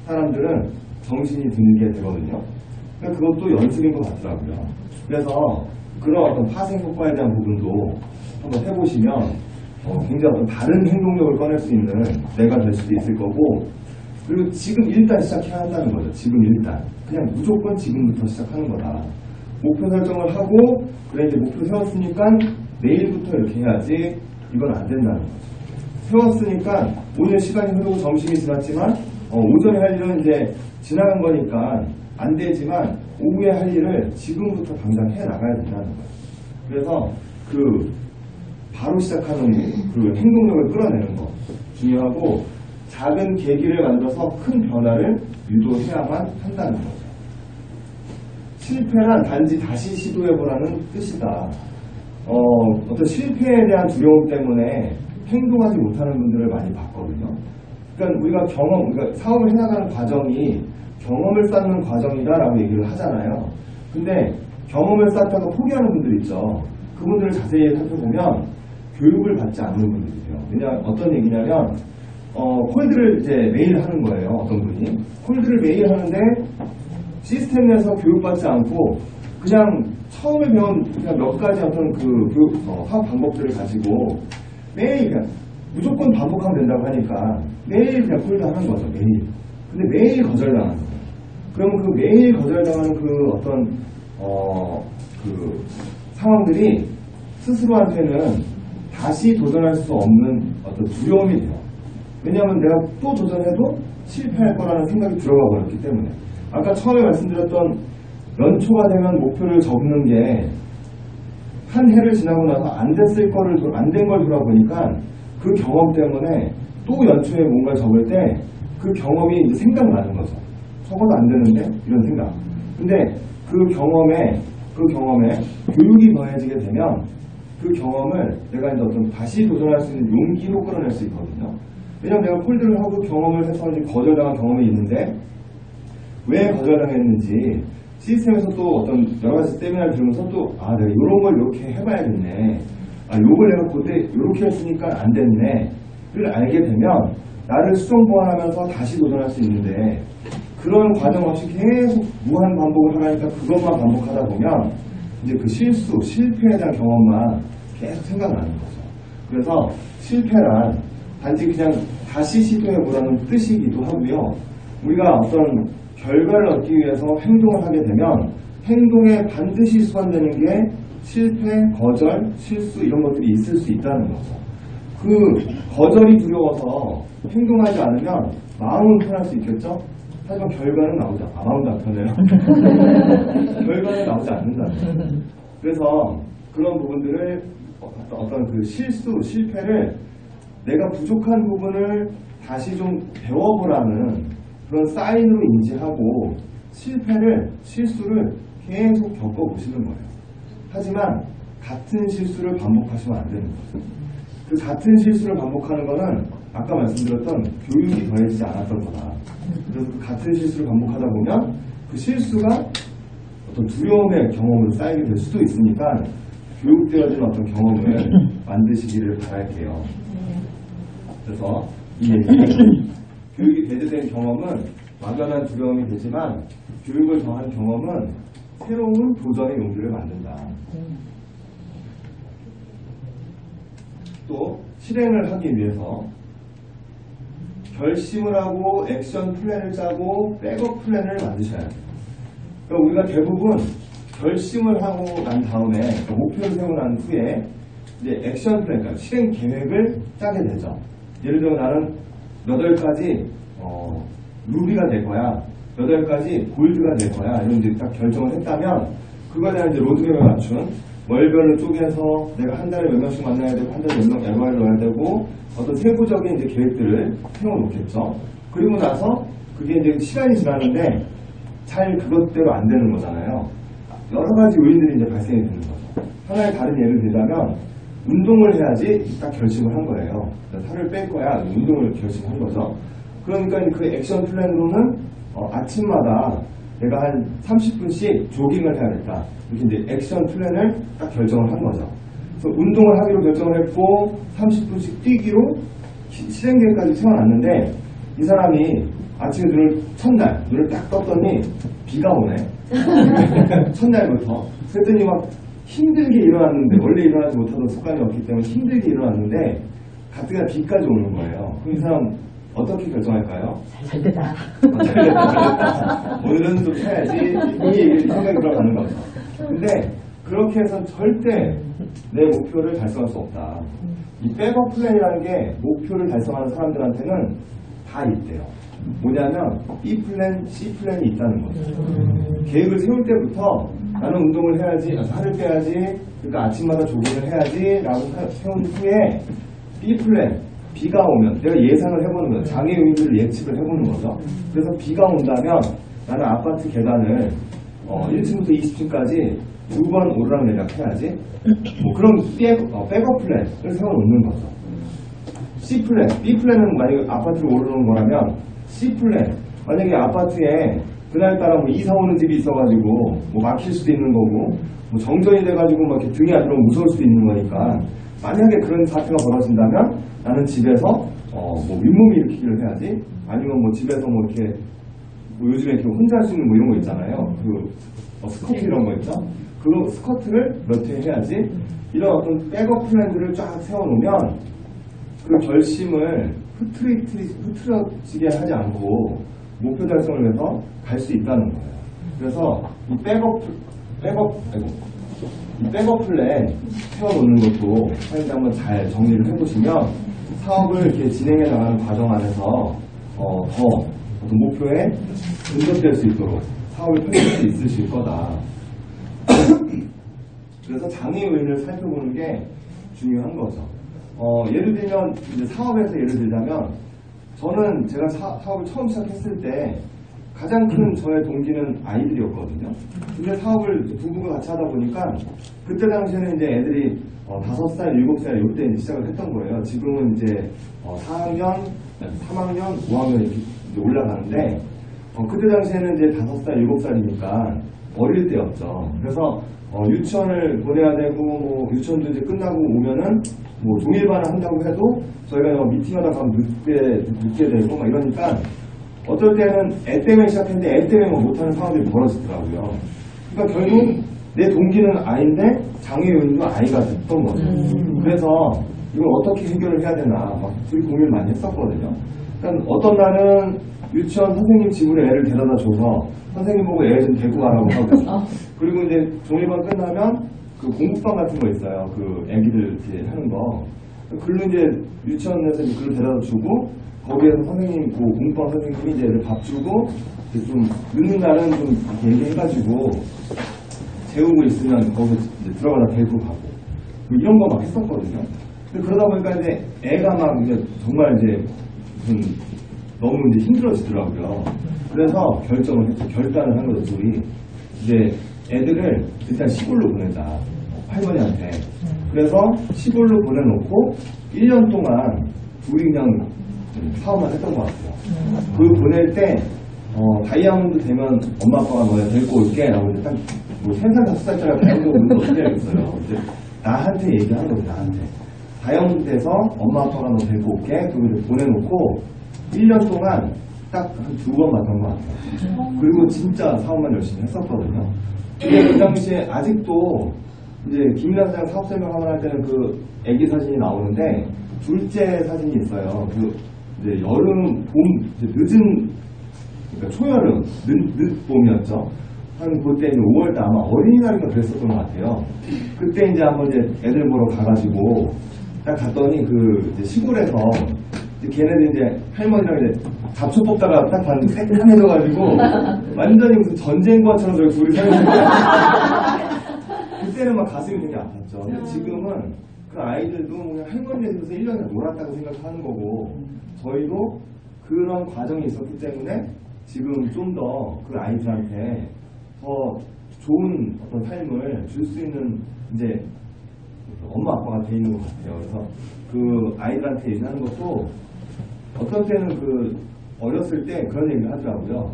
사람들은 정신이 드는 게 되거든요. 그러니까 그것도 연습인 것 같더라고요. 그래서 그런 어떤 파생 효과에 대한 부분도 한번 해보시면 굉장히 어떤 다른 행동력을 꺼낼 수 있는 내가 될 수도 있을 거고, 그리고 지금 일단 시작해야 한다는 거죠. 지금 일단 그냥 무조건 지금부터 시작하는 거다. 목표 설정을 하고 그래 이제 목표 세웠으니까 내일부터 이렇게 해야지, 이건 안 된다는 거죠. 세웠으니까 오늘 시간이 흐르고 점심이 지났지만 오전에 할 일은 이제 지나간 거니까 안 되지만 오후에 할 일을 지금부터 당장 해 나가야 된다는 거예요. 그래서 바로 시작하는 그 행동력을 끌어내는 거 중요하고, 작은 계기를 만들어서 큰 변화를 유도해야만 한다는 거죠. 실패란 단지 다시 시도해보라는 뜻이다. 어떤 실패에 대한 두려움 때문에 행동하지 못하는 분들을 많이 봤거든요. 그러니까 우리가 사업을 해나가는 과정이 경험을 쌓는 과정이다라고 얘기를 하잖아요. 근데 경험을 쌓다가 포기하는 분들 있죠. 그분들을 자세히 살펴보면 교육을 받지 않는 분들이세요. 왜냐하면 어떤 얘기냐면 콜드를 이제 매일 하는 거예요. 어떤 분이 콜드를 매일 하는데 시스템 내에서 교육받지 않고 그냥 처음에 배운 그냥 몇 가지 어떤 그 교육 사업 방법들을 가지고 매일 무조건 반복하면 된다고 하니까 매일 그냥 콜드하는 거죠. 매일. 근데 매일 거절당하는 거예요. 그러면 그 매일 거절당하는 그 어떤 그 상황들이 스스로한테는 다시 도전할 수 없는 어떤 두려움이 돼요. 왜냐하면 내가 또 도전해도 실패할 거라는 생각이 들어가 버렸기 때문에. 아까 처음에 말씀드렸던 연초가 되면 목표를 적는 게 한 해를 지나고 나서 안 된 걸 돌아보니까 그 경험 때문에 또 연초에 뭔가를 적을 때 그 경험이 이제 생각나는 거죠. 적어도 안 되는데 이런 생각. 근데 그 경험에 교육이 더해지게 되면 그 경험을 내가 이제 어떤 다시 도전할 수 있는 용기로 끌어낼 수 있거든요. 왜냐면 내가 콜드를 하고 경험을 해서 이제 거절당한 경험이 있는데 왜 거절당했는지 시스템에서 또 어떤 여러 가지 세미나를 들으면서 또 내가 이런 걸 이렇게 해봐야겠네. 요걸 내가 그때 이렇게 했으니까 안 됐네.를 알게 되면 나를 수정 보완하면서 다시 도전할 수 있는데 그런 과정 없이 계속 무한 반복을 하라니까 그것만 반복하다 보면 이제 그 실패에 대한 경험만 계속 생각나는 거죠. 그래서 실패란 단지 그냥 다시 시도해보라는 뜻이기도 하고요. 우리가 어떤 결과를 얻기 위해서 행동을 하게 되면 행동에 반드시 수반되는 게 실패, 거절, 실수 이런 것들이 있을 수 있다는 거죠. 그 거절이 두려워서 행동하지 않으면 마음은 편할 수 있겠죠? 하지만 결과는 마음도 안 편해요. 결과는 나오지 않는다는 거예요. 그래서 그런 부분들을 어떤 그 실패를 내가 부족한 부분을 다시 좀 배워보라는 그런 사인으로 인지하고 실수를 계속 겪어보시는 거예요. 하지만 같은 실수를 반복하시면 안 되는 거죠. 그 같은 실수를 반복하는 거는 아까 말씀드렸던 교육이 더해지지 않았던 거다. 그래서 그 같은 실수를 반복하다 보면 그 실수가 어떤 두려움의 경험으로 쌓이게 될 수도 있으니까 교육되어진 어떤 경험을 만드시기를 바랄게요. 그래서 이 얘기는 교육이 배제된 경험은 막연한 두려움이 되지만 교육을 더한 경험은 새로운 도전의 용기를 만든다. 또 실행을 하기 위해서 결심을 하고 액션 플랜을 짜고 백업 플랜을 만드셔야 돼요. 그러니까 우리가 대부분 결심을 하고 난 다음에 목표를 세우고 난 후에 이제 액션 플랜, 그러니까 실행 계획을 짜게 되죠. 예를 들어 나는 8가지 루비가 될 거야. 8가지 골드가 될 거야. 이런 이제 딱 결정을 했다면 그거에 대한 이제 로드맵에 맞춘 월별로 쪼개서 내가 한 달에 몇 명씩 만나야 되고 한 달에 몇 명 LY를 넣어야 되고 어떤 세부적인 이제 계획들을 세워놓겠죠. 그리고 나서 그게 이제 시간이 지나는데 잘 그것대로 안 되는 거잖아요. 여러 가지 요인들이 이제 발생이 되는 거죠. 하나의 다른 예를 들자면 운동을 해야지 딱 결심을 한 거예요. 살을 뺄 거야. 운동을 결심한 거죠. 그러니까 그 액션 플랜으로는 아침마다 내가 한 30분씩 조깅을 해야겠다. 이렇게 이제 액션 플랜을 딱 결정을 한 거죠. 그래서 운동을 하기로 결정을 했고 30분씩 뛰기로 실행 계획까지 세워놨는데 이 사람이 아침에 눈을 딱 떴더니 비가 오네. 첫날부터. 그랬더니 막 힘들게 일어났는데 원래 일어나지 못하던 습관이 없기 때문에 힘들게 일어났는데 가뜩이나 비까지 오는 거예요. 그럼 이 사람 어떻게 결정할까요? 잘 됐다. 잘 됐다. 오늘은 좀 쉬어야지. 이 생각이 들어가는 거죠. 근데 그렇게 해서는 절대 내 목표를 달성할 수 없다. 이 백업 플랜이라는 게 목표를 달성하는 사람들한테는 다 있대요. 뭐냐면 B 플랜, C 플랜이 있다는 거죠. 계획을 세울 때부터 나는 운동을 해야지, 살을 빼야지, 그러니까 아침마다 조깅을 해야지 라고 세운 후에 B 플랜, 비가 오면 내가 예상을 해보는 거죠. 장애 요인들을 예측을 해보는 거죠. 그래서 비가 온다면 나는 아파트 계단을 1층부터 20층까지 2번 오르락내리락 해야지. 뭐 그런 백업 플랜을 세워놓는 거죠. C 플랜, B 플랜은 만약에 아파트를 오르는 거라면 C 플랜, 만약에 아파트에 그날따라 뭐 이사 오는 집이 있어가지고 뭐 막힐 수도 있는 거고 뭐 정전이 돼가지고 막 이렇게 등이 안 들어오면 무서울 수도 있는 거니까 만약에 그런 사태가 벌어진다면 나는 집에서 뭐 윗몸 일으키기를 해야지. 아니면 뭐 집에서 뭐 이렇게 뭐 요즘에 이렇게 혼자 할 수 있는 뭐 이런 거 있잖아요. 그 스쿼트 이런 거 있죠. 그 스쿼트를 몇 회 해야지. 이런 어떤 백업 플랜들을 쫙 세워놓으면 그 결심을 흐트러지게 하지 않고 목표 달성을 위해서 갈 수 있다는 거예요. 그래서 이 백업 플랜 세워놓는 것도 사실 한번 잘 정리를 해보시면 사업을 이렇게 진행해 나가는 과정 안에서 더 어떤 목표에 근접될 수 있도록 사업을 펼칠 수 있으실 거다. 그래서 장애 요인을 살펴보는 게 중요한 거죠. 예를 들면 이제 사업에서 예를 들자면 저는 제가 사업을 처음 시작했을 때 가장 큰 저의 동기는 아이들이었거든요. 근데 사업을 부부가 같이 하다 보니까 그때 당시에는 이제 애들이 5살, 7살 이때 이제 시작을 했던 거예요. 지금은 이제 4학년, 3학년, 5학년 이렇게 이제 올라가는데 그때 당시에는 이제 5살, 7살이니까 어릴 때였죠. 그래서 유치원을 보내야 되고 뭐 유치원도 이제 끝나고 오면은 뭐 종일반을 한다고 해도 저희가 미팅하다 가면 늦게 되고 막 이러니까 어떨 때는 애 때문에 시작했는데 애 때문에 뭐 못하는 상황들이 벌어지더라고요. 그러니까 결국 내 동기는 아이인데 장애 요인도 아이가 됐던 거죠. 그래서 이걸 어떻게 해결을 해야 되나 막 되게 고민을 많이 했었거든요. 그러니까 어떤 날은 유치원 선생님 집으로 애를 데려다 줘서 선생님 보고 애 좀 데리고 가라고 하고 그리고 이제 종일반 끝나면 그 공부방 같은 거 있어요. 그 애기들 이렇게 하는 거. 글로 이제 유치원에서 글로 데려다 주고 거기에서 선생님, 그 공부방 선생님이 이제 애들 밥 주고 좀 늦는 날은 좀 이렇게 얘기해가지고 재우고 있으면 거기 이제 들어가다 데리고 가고 뭐 이런 거 막 했었거든요. 근데 그러다 보니까 이제 애가 막 이제 정말 이제 무슨 너무 이제 힘들어지더라고요. 그래서 결정을 했죠. 결단을 한 거죠, 둘이. 이제 애들을 일단 시골로 보내자. 할머니한테. 그래서 시골로 보내놓고 1년 동안 둘이 그냥 사업만 했던 것 같아요. 그 보낼 때, 다이아몬드 되면 엄마 아빠가 너네 데리고 올게. 라고 이제 딱, 뭐, 3살, 5살짜리 다이아몬드 어떻게 되겠어요. 이제 나한테 얘기하는 거죠, 나한테. 다이아몬드 돼서 엄마 아빠가 너 데리고 올게. 그리고 이제 보내놓고 1년 동안 딱 한 2번 봤던 것 같아요. 그리고 진짜 사업만 열심히 했었거든요. 근데 그 당시에 아직도 이제 김일환 사장 사업 설명하면 할 때는 그 애기 사진이 나오는데 둘째 사진이 있어요. 그 이제 여름, 봄, 이제 늦은, 그러니까 초여름, 늦봄이었죠. 한 그때 이제 5월달 아마 어린이날인가 그랬었던 것 같아요. 그때 이제 한번 이제 애들 보러 가가지고 딱 갔더니 그 이제 시골에서 걔네들 이제 할머니랑 이제 잡초 뽑다가 딱 봤는데 새까매져가지고 완전히 무슨 전쟁과처럼 저기 둘이 서 있는 거예요. 그때는 막 가슴이 되게 아팠죠. 근데 지금은 그 아이들도 그냥 할머니네 집에서 1년을 놀았다고 생각하는 거고 저희도 그런 과정이 있었기 때문에 지금 좀 더 그 아이들한테 더 좋은 어떤 삶을 줄 수 있는 이제 엄마 아빠가 돼 있는 것 같아요. 그래서 그 아이들한테 얘기하는 것도 어떤 때는 그 어렸을 때 그런 얘기를 하더라고요.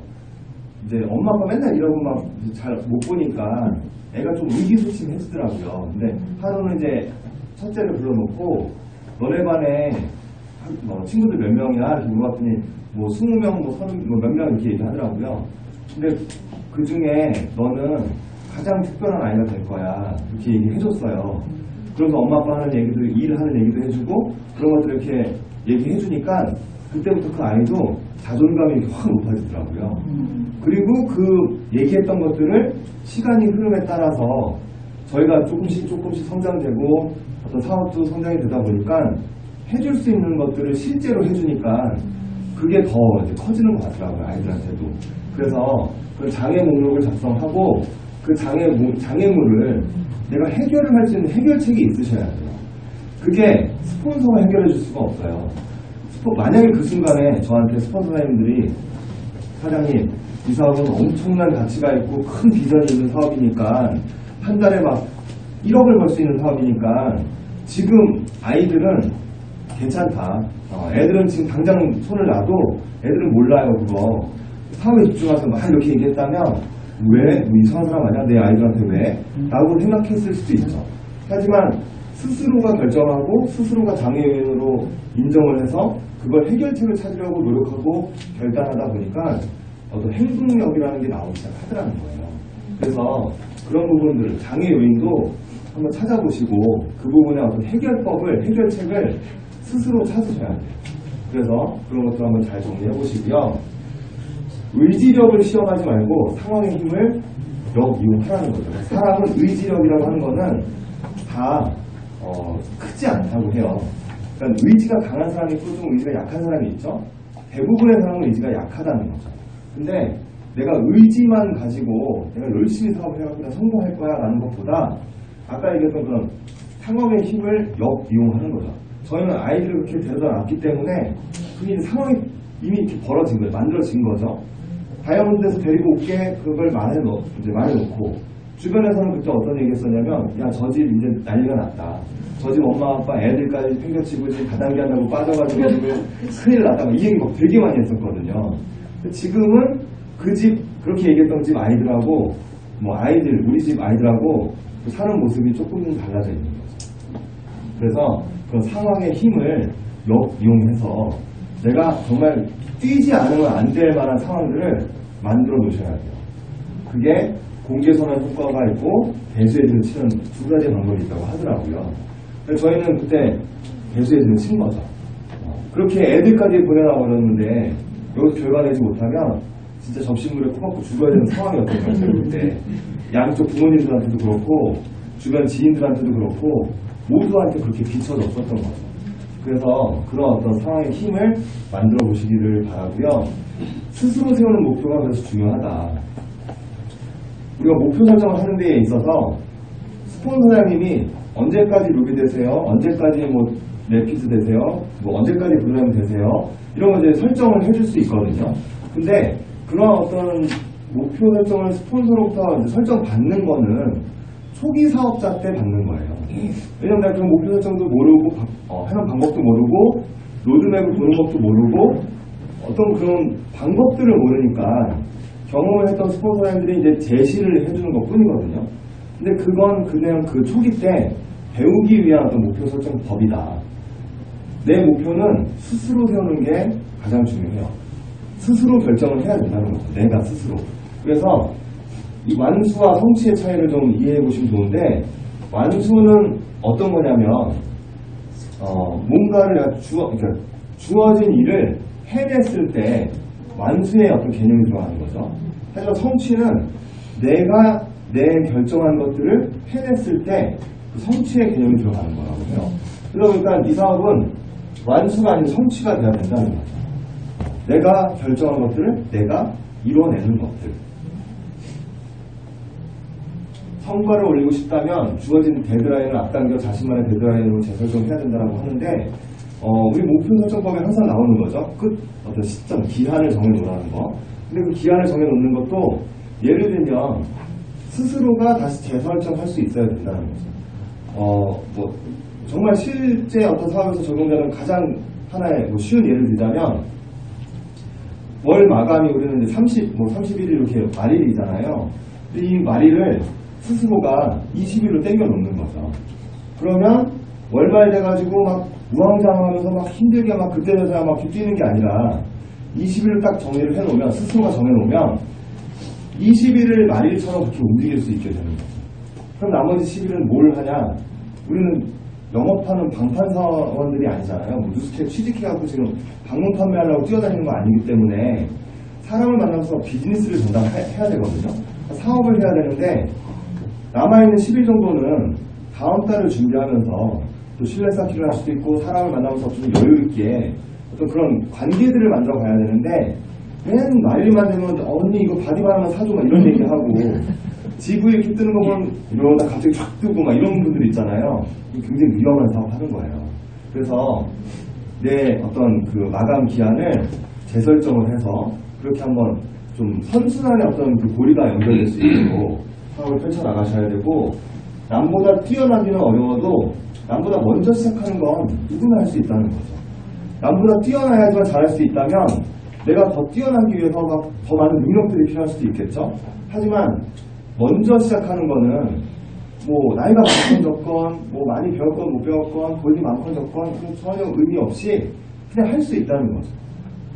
이제 엄마 아빠 맨날 이러고 막 잘 못 보니까 애가 좀 의기소침해지더라고요. 근데 하루는 이제 첫째를 불러놓고 너네 반에 친구들 몇 명이야? 이렇게 물어봤더니 뭐 20명, 뭐 30, 뭐 몇 명 이렇게 얘기하더라고요. 근데 그 중에 너는 가장 특별한 아이가 될 거야. 이렇게 얘기해줬어요. 그래서 엄마 아빠 하는 얘기도, 일하는 얘기도 해주고 그런 것들 이렇게 얘기해주니까 그때부터 그 아이도 자존감이 이렇게 확 높아지더라고요. 그리고 그 얘기했던 것들을 시간이 흐름에 따라서 저희가 조금씩 성장되고 어떤 사업도 성장이 되다 보니까 해줄 수 있는 것들을 실제로 해주니까 그게 더 이제 커지는 것 같더라고요, 아이들한테도. 그래서 그 장애 목록을 작성하고 그 장애물을 내가 해결을 할 수 있는 해결책이 있으셔야 돼요. 그게 스폰서가 해결해 줄 수가 없어요. 만약에 그 순간에 저한테 스폰서님들이 사장님, 이 사업은 엄청난 가치가 있고 큰 비전이 있는 사업이니까 한 달에 막 1억을 벌 수 있는 사업이니까 지금 아이들은 괜찮다. 애들은 지금 당장 손을 놔도 애들은 몰라요, 그거. 사업에 집중해서 막 이렇게 얘기했다면 왜? 뭐 이상한 사람 아니야? 내 아이들한테 왜? 라고 생각했을 수도 있죠. 하지만 스스로가 결정하고 스스로가 장애인으로 인정을 해서 그걸 해결책을 찾으려고 노력하고 결단하다 보니까 어떤 행동력이라는 게 나오기 시작하더라는 거예요. 그래서 그런 부분들을 장애 요인도 한번 찾아보시고 그 부분의 어떤 해결책을 스스로 찾으셔야 돼요. 그래서 그런 것도 한번 잘 정리해 보시고요. 의지력을 시험하지 말고 상황의 힘을 역이용하라는 거죠. 사람은 의지력이라고 하는 거는 다 크지 않다고 해요. 그러니까 의지가 강한 사람이 있고 좀 의지가 약한 사람이 있죠. 대부분의 사람은 의지가 약하다는 거죠. 근데 내가 의지만 가지고 내가 열심히 사업을 해갖고 내가 성공할 거야 라는 것보다 아까 얘기했던 그런 상황의 힘을 역이용하는 거죠. 저희는 아이들을 그렇게 데려다 놨기 때문에 그게 상황이 이미 이렇게 벌어진 거예요. 만들어진 거죠. 다이아몬드에서 데리고 올게 그걸 말해놓고 주변에서는 그때 어떤 얘기 했었냐면 야 저 집 이제 난리가 났다. 저 집 엄마 아빠 애들까지 팽겨치고 지금 다단계 한다고 빠져가지고 지금 큰일 났다. 이 얘기 막 되게 많이 했었거든요. 지금은 그 집 그렇게 얘기했던 집 아이들하고 뭐 아이들 우리 집 아이들하고 사는 모습이 조금은 달라져 있는 거죠. 그래서 그 상황의 힘을 역이용해서 내가 정말 뛰지 않으면 안 될 만한 상황들을 만들어 놓으셔야 돼요. 그게 공개선언 효과가 있고 배수해지는 치는 두 가지 방법이 있다고 하더라고요. 그래서 저희는 그때 배수해지는 친 거죠. 그렇게 애들까지 보내놔 버렸는데 여기서 결과 내지 못하면 진짜 접신물에 코박고 죽어야 되는 상황이었던 거예요. 그때 양쪽 부모님들한테도 그렇고 주변 지인들한테도 그렇고 모두한테 그렇게 비춰졌었던 거죠. 그래서 그런 어떤 상황의 힘을 만들어 보시기를 바라고요. 스스로 세우는 목표가 그래서 중요하다. 우리가 목표 설정을 하는 데에 있어서 스폰서장님이 언제까지 루비 되세요? 언제까지 뭐 랩피드 되세요? 뭐 언제까지 프로그램 되세요? 이런 거 이제 설정을 해줄 수 있거든요. 근데 그런 어떤 목표 설정을 스폰서로부터 이제 설정 받는 거는 초기 사업자 때 받는 거예요. 왜냐면 내가 그 목표 설정도 모르고 하는 방법도 모르고 로드맵을 보는 것도 모르고 어떤 그런 방법들을 모르니까 경험을 했던 스폰서들이 이제 제시를 해주는 것 뿐이거든요. 근데 그건 그냥 그 초기 때 배우기 위한 어떤 목표 설정 법이다. 내 목표는 스스로 세우는 게 가장 중요해요. 스스로 결정을 해야 된다는 거죠. 내가 스스로. 그래서 이 완수와 성취의 차이를 좀 이해해 보시면 좋은데 완수는 어떤 거냐면 뭔가를 그러니까 주어진 일을 해냈을 때 완수의 어떤 개념이 들어가는 거죠. 하지만 성취는 내가 내 결정한 것들을 해냈을 때 그 성취의 개념이 들어가는 거라고 해요. 그러니까 이 사업은 완수가 아닌 성취가 돼야 된다는 거죠. 내가 결정한 것들을 내가 이뤄내는 것들. 성과를 올리고 싶다면 주어진 데드라인을 앞당겨 자신만의 데드라인으로 재설정해야 된다고 하는데 우리 목표 설정법에 항상 나오는 거죠. 끝 어떤 시점, 기한을 정해놓으라는 거. 근데 그 기한을 정해놓는 것도 예를 들면 스스로가 다시 재설정할 수 있어야 된다는 거죠. 뭐 정말 실제 어떤 사업에서 적용되는 가장 하나의 뭐 쉬운 예를 들자면 월 마감이 우리는 이제 31일 이렇게 말일이잖아요. 근데 이 말일을 스스로가 20일로 땡겨 놓는 거죠. 그러면 월말 돼가지고 막 우왕좌왕하면서 막 힘들게 막 그때 돼서야 막 뛰는 게 아니라 20일을 딱 정리를 해놓으면 스스로가 정해놓으면 20일을 말일처럼 그렇게 움직일 수 있게 되는 거죠. 그럼 나머지 10일은 뭘 하냐? 우리는 영업하는 방판사원들이 아니잖아요. 뭐 뉴스캐 취직해갖고 지금 방문 판매하려고 뛰어다니는 거 아니기 때문에 사람을 만나서 비즈니스를 전담해야 되거든요. 사업을 해야 되는데 남아있는 10일 정도는 다음 달을 준비하면서 또 신뢰 쌓기를 할 수도 있고 사람을 만나면서 좀 여유있게 어떤 그런 관계들을 만들어 가야 되는데 맨 말일만 되면 언니 이거 바디바람만 사줘 막 이런 얘기하고 GV 이렇게 뜨는 거 보면 이러다 갑자기 쫙 뜨고 막 이런 분들 있잖아요. 굉장히 위험한 사업 하는 거예요. 그래서 내 어떤 그 마감 기한을 재설정을 해서 그렇게 한번 좀 선순환의 어떤 그 고리가 연결될 수 있도록 사업을 펼쳐나가셔야 되고 남보다 뛰어나기는 어려워도 남보다 먼저 시작하는 건 누구나 할 수 있다는 거죠. 남보다 뛰어나야지만 잘할 수 있다면 내가 더 뛰어나기 위해서 막 더 많은 능력들이 필요할 수도 있겠죠. 하지만 먼저 시작하는 거는 뭐 나이가 많건 적건 뭐 많이 배웠건 못 배웠건 돈이 많건 적건 그건 전혀 의미 없이 그냥 할 수 있다는 거죠.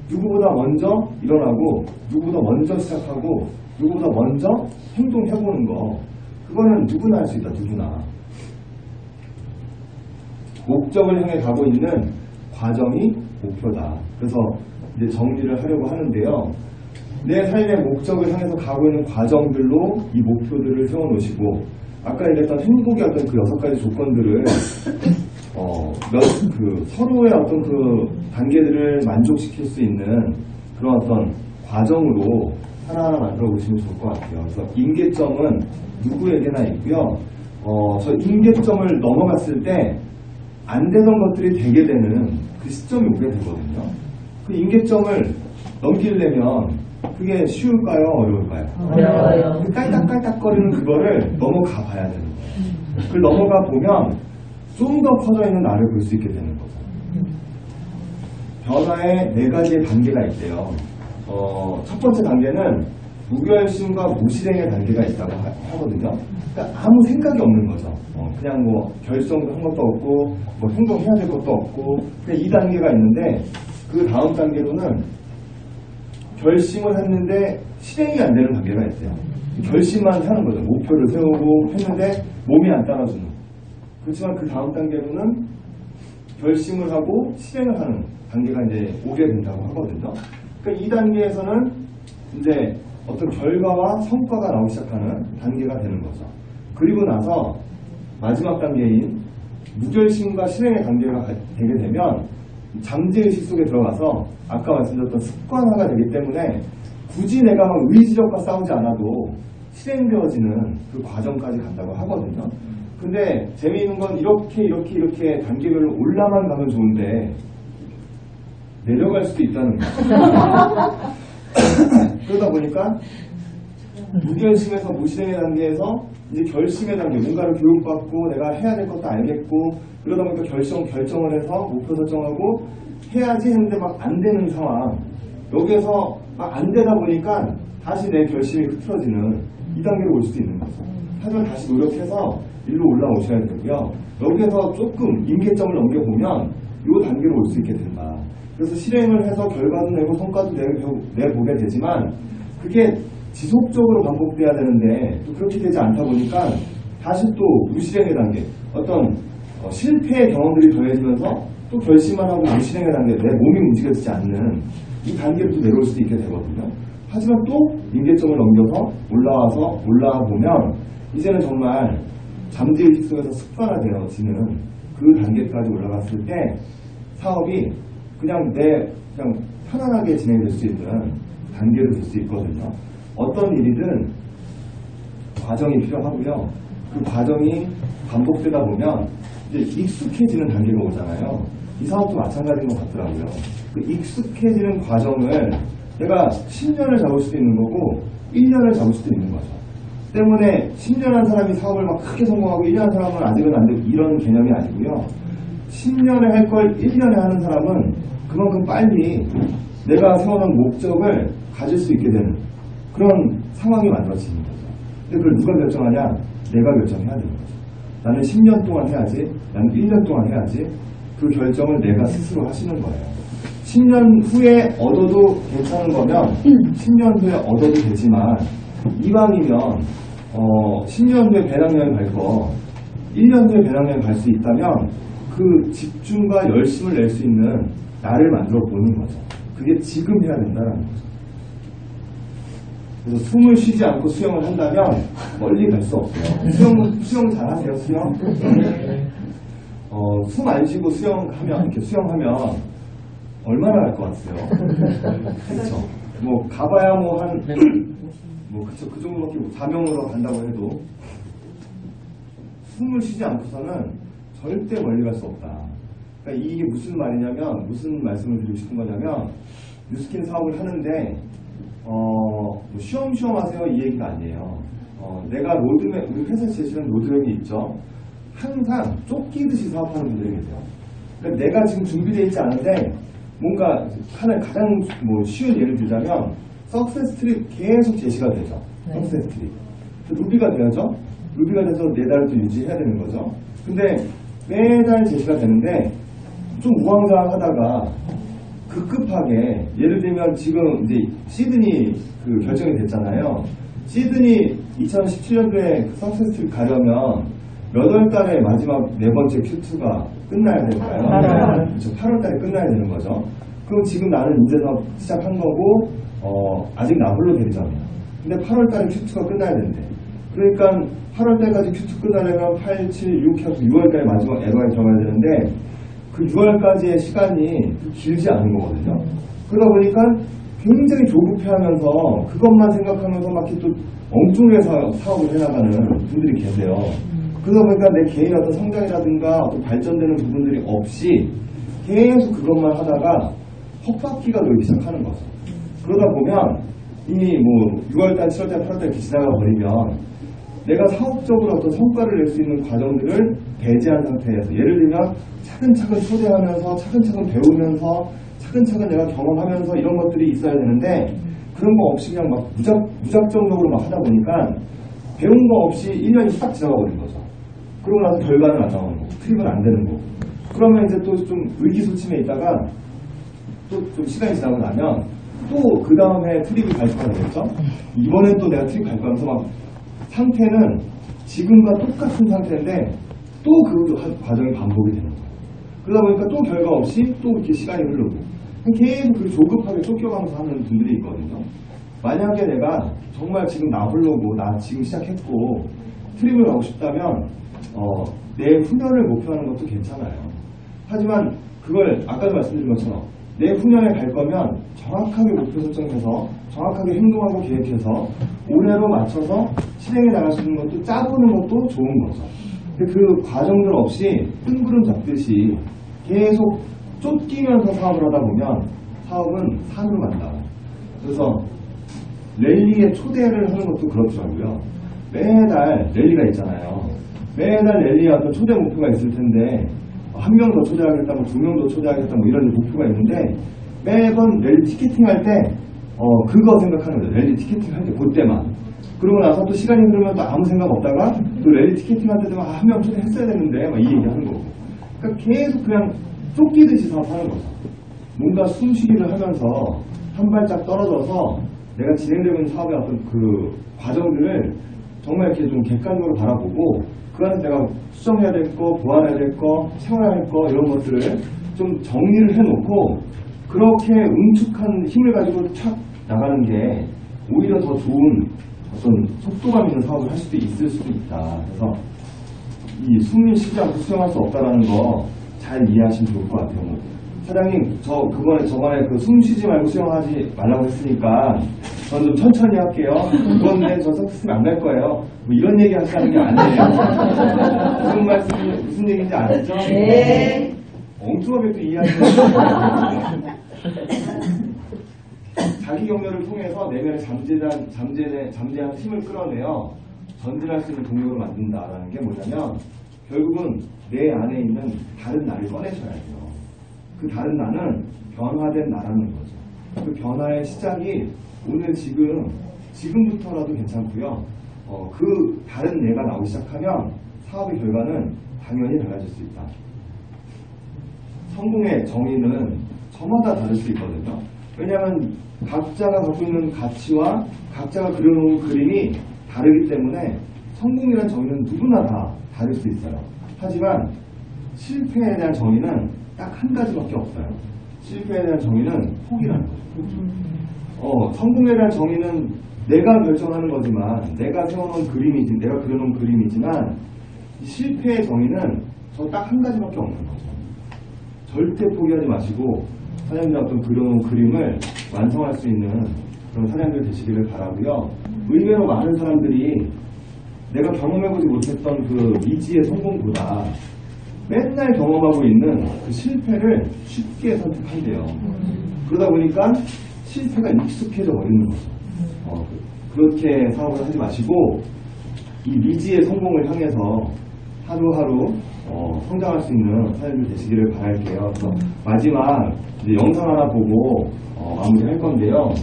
누구보다 먼저 일어나고 누구보다 먼저 시작하고 누구보다 먼저 행동해보는 거 그거는 누구나 할 수 있다. 누구나 목적을 향해 가고 있는 과정이 목표다. 그래서 이제 정리를 하려고 하는데요. 내 삶의 목적을 향해서 가고 있는 과정들로 이 목표들을 세워놓으시고, 아까 얘기했던 행복의 어떤 그 6가지 조건들을 서로의 어떤 그 단계들을 만족시킬 수 있는 그런 어떤 과정으로 하나하나 만들어 보시면 좋을 것 같아요. 그래서 임계점은 누구에게나 있고요. 저 임계점을 넘어갔을 때 안 되던 것들이 되게 되는 그 시점이 오게 되거든요. 그 임계점을 넘기려면 그게 쉬울까요? 어려울까요? 어려워요. 그 깔딱깔딱거리는 그거를 넘어가 봐야 되는 거예요. 그걸 넘어가 보면 좀 더 커져 있는 나를 볼 수 있게 되는 거죠. 변화의 4가지의 단계가 있대요. 첫 번째 단계는 무결심과 무실행의 단계가 있다고 하거든요. 그러니까 아무 생각이 없는 거죠. 그냥 뭐 결정도 한 것도 없고 뭐 행동해야 될 것도 없고 그냥 이 단계가 있는데, 그 다음 단계로는 결심을 했는데 실행이 안 되는 단계가 있어요. 결심만 하는 거죠. 목표를 세우고 했는데 몸이 안 따라주는. 그렇지만 그 다음 단계로는 결심을 하고 실행을 하는 단계가 이제 오게 된다고 하거든요. 그러니까 이 단계에서는 이제 어떤 결과와 성과가 나오기 시작하는 단계가 되는 거죠. 그리고 나서 마지막 단계인 무결심과 실행의 단계가 되게 되면 잠재의식 속에 들어가서 아까 말씀드렸던 습관화가 되기 때문에 굳이 내가 막 의지력과 싸우지 않아도 실행되어지는 그 과정까지 간다고 하거든요. 근데 재미있는 건 이렇게 단계별로 올라만 가면 좋은데 내려갈 수도 있다는 거예요. 그러다 보니까 무결심에서 무실행의 단계에서 이제 결심의 단계, 뭔가를 교육받고 내가 해야 될 것도 알겠고, 그러다 보니까 결정을 해서 목표 설정하고 해야지 했는데 막 안 되는 상황, 여기에서 막 안 되다 보니까 다시 내 결심이 흐트러지는 이 단계로 올 수도 있는 거죠. 하지만 다시 노력해서 일로 올라오셔야 되고요. 여기에서 조금 임계점을 넘겨보면 이 단계로 올 수 있게 된다. 그래서 실행을 해서 결과도 내고 성과도 내보게 되지만 그게 지속적으로 반복돼야 되는데 또 그렇게 되지 않다 보니까 다시 또 무실행의 단계, 어떤 실패의 경험들이 더해지면서 또 결심만 하고 무실행의 단계, 내 몸이 움직여지지 않는 이 단계로 또 내려올 수도 있게 되거든요. 하지만 또 임계점을 넘겨서 올라와 보면 이제는 정말 잠재의식 속에서 습관화되어지는 그 단계까지 올라갔을 때 사업이 그냥 편안하게 진행될 수 있는 단계로 될 수 있거든요. 어떤 일이든 과정이 필요하고요. 그 과정이 반복되다 보면 이제 익숙해지는 단계가 오잖아요. 이 사업도 마찬가지인 것 같더라고요. 그 익숙해지는 과정을 내가 10년을 잡을 수도 있는 거고 1년을 잡을 수도 있는 거죠. 때문에 10년 한 사람이 사업을 막 크게 성공하고 1년 한 사람은 아직은 안 되고 이런 개념이 아니고요. 10년에 할 걸 1년에 하는 사람은 그만큼 빨리 내가 세워놓은 목적을 가질 수 있게 되는 그런 상황이 만들어지는 거죠. 근데 그걸 누가 결정하냐? 내가 결정해야 되는 거죠. 나는 10년 동안 해야지, 나는 1년 동안 해야지. 그 결정을 내가 스스로 하시는 거예요. 10년 후에 얻어도 괜찮은 거면 10년 후에 얻어도 되지만 이왕이면 10년 후에 배낭여행 갈 거 1년 후에 배낭여행 갈 수 있다면 그 집중과 열심을 낼 수 있는 나를 만들어 보는 거죠. 그게 지금 해야 된다는 거죠. 그래서 숨을 쉬지 않고 수영을 한다면 멀리 갈 수 없어요. 수영 잘하세요? 수영? 숨 안 쉬고 수영하면 얼마나 갈 것 같아요? 그렇죠. 뭐 가봐야 그 정도밖에 4명으로 간다고 해도 숨을 쉬지 않고서는 절대 멀리 갈 수 없다. 그러니까 이게 무슨 말이냐면, 무슨 말씀을 드리고 싶은 거냐면, 뉴스킨 사업을 하는데 쉬엄쉬엄 하세요 이 얘기가 아니에요. 내가 로드맵, 우리 회사에 제시하는 로드맵이 있죠. 항상 쫓기듯이 사업하는 분들이 계세요. 그러니까 내가 지금 준비되어 있지 않은데 뭔가 가장 쉬운 예를 들자면 석세스 트리 계속 제시가 되죠. 석세스 트리. 루비가 돼야죠. 루비가 돼서 매달 또 유지해야 되는 거죠. 근데 매달 제시가 되는데 좀 우왕좌왕하다가 급하게, 예를 들면 지금 이제 시드니 그 결정이 됐잖아요. 시드니 2017년도에 그 석세스 트리 가려면 몇 월 달에 마지막 네 번째 Q2가 끝나야 될까요? 8월. 그렇죠. 8월 달에 끝나야 되는 거죠. 그럼 지금 나는 이제서 시작한 거고, 아직 나 홀로 대리점이야. 근데 8월 달에 Q2가 끝나야 된대. 그러니까 8월 달까지 Q2 끝나려면 8, 7, 6 해서 6월까지 마지막 에러에 들어가야 되는데, 그 6월까지의 시간이 길지 않은 거거든요. 그러다 보니까 굉장히 조급해하면서 그것만 생각하면서 막 이렇게 또 엉뚱해서 사업을 해나가는 분들이 계세요. 그러다 보니까 내 개인의 어떤 성장이라든가 어떤 발전되는 부분들이 없이 계속 그것만 하다가 헛바퀴가 돌기 시작하는 거죠. 그러다 보면 이미 뭐 6월달, 7월달, 8월달 이렇게 지나가 버리면 내가 사업적으로 어떤 성과를 낼 수 있는 과정들을 배제한 상태에서, 예를 들면 차근차근 초대하면서 차근차근 배우면서 차근차근 내가 경험하면서 이런 것들이 있어야 되는데, 그런 거 없이 그냥 막 무작정적으로 막 하다 보니까 배운 거 없이 1년이 딱 지나가 버린 거죠. 그러고 나서 결과는 안 나오는 거고 트립은 안 되는 거고, 그러면 이제 또 좀 의기소침해 있다가 또 좀 시간이 지나고 나면 또 그 다음에 트립이 발표가 되겠죠. 이번엔 또 내가 트립 갈 거면서 막 상태는 지금과 똑같은 상태인데 또 그 과정이 반복이 되는 거예요. 그러다 보니까 또 결과 없이 또 이렇게 시간이 흐르고 계속 그 조급하게 쫓겨가면서 하는 분들이 있거든요. 만약에 내가 정말 지금 나 홀로고 나 지금 시작했고 트립을 가고 싶다면 내 후년을 목표하는 것도 괜찮아요. 하지만 그걸 아까도 말씀드린 것처럼 내 후년에 갈 거면 정확하게 목표 설정해서 정확하게 행동하고 계획해서 올해로 맞춰서 실행해 나갈 수 있는 것도 짜보는 것도 좋은 거죠. 근데 그 과정들 없이 뜬구름 잡듯이 계속 쫓기면서 사업을 하다 보면 사업은 산으로 간다. 그래서 랠리에 초대를 하는 것도 그렇더라고요. 매달 랠리가 있잖아요. 매달 랠리에 어떤 초대 목표가 있을 텐데, 한 명 더 초대하겠다, 뭐 2명 더 초대하겠다, 뭐 이런 목표가 있는데, 매번 랠리 티켓팅 할 때, 그거 생각하는 거죠. 랠리 티켓팅 할 때, 그때만. 그러고 나서 또 시간이 흐르면 또 아무 생각 없다가, 또 랠리 티켓팅 할 때도 한 명 초대했어야 되는데, 막 이 얘기 하는 거고. 그러니까 계속 그냥 쫓기듯이 사업하는 거죠. 뭔가 숨쉬기를 하면서, 한 발짝 떨어져서, 내가 진행되고 있는 사업의 어떤 그 과정들을 정말 이렇게 좀 객관적으로 바라보고, 그 안에 내가 수정해야 될 거, 보완해야 될 거, 채워야 할 거, 이런 것들을 좀 정리를 해놓고, 그렇게 응축한 힘을 가지고 착 나가는 게 오히려 더 좋은 어떤 속도감 있는 사업을 할 수도 있을 수도 있다. 그래서 이 숨을 쉬지 않고 수정할 수 없다는 거 잘 이해하시면 좋을 것 같아요. 사장님, 저번에 그 숨 쉬지 말고 수영하지 말라고 했으니까 저는 좀 천천히 할게요. 그건데 저 서비스 안 갈 거예요. 뭐 이런 얘기 하시는 게 아니에요. 무슨 얘기인지 아시죠? 네. 엉뚱하게 또 이해하시는 자기 격려를 통해서 내면의 잠재한 힘을 끌어내어 전진할 수 있는 동력으로 만든다라는 게 뭐냐면, 결국은 내 안에 있는 다른 나를 꺼내셔야 돼요. 그 다른 나는 변화된 나라는 거죠. 그 변화의 시작이 오늘 지금부터라도 괜찮고요. 그 다른 내가 나오기 시작하면 사업의 결과는 당연히 달라질 수 있다. 성공의 정의는 저마다 다를 수 있거든요. 왜냐하면 각자가 갖고 있는 가치와 각자가 그려놓은 그림이 다르기 때문에 성공이라는 정의는 누구나 다 다를 수 있어요. 하지만 실패에 대한 정의는 딱 한 가지밖에 없어요. 실패에 대한 정의는 포기라는 거죠. 성공에 대한 정의는 내가 결정하는 거지만, 내가 세워놓은 그림이지, 내가 그려놓은 그림이지만, 실패의 정의는 저 딱 한 가지밖에 없는 거죠. 절대 포기하지 마시고 사장님들 어떤 그려놓은 그림을 완성할 수 있는 그런 사장님들 되시기를 바라고요. 의외로 많은 사람들이 내가 경험해보지 못했던 그 미지의 성공보다 맨날 경험하고 있는 그 실패를 쉽게 선택한대요. 그러다 보니까 실패가 익숙해져 버리는 거죠. 그렇게 사업을 하지 마시고 이 미지의 성공을 향해서 하루하루 성장할 수 있는 사장님들 되시기를 바랄게요. 그래서 마지막 이제 영상 하나 보고 마무리할 건데요.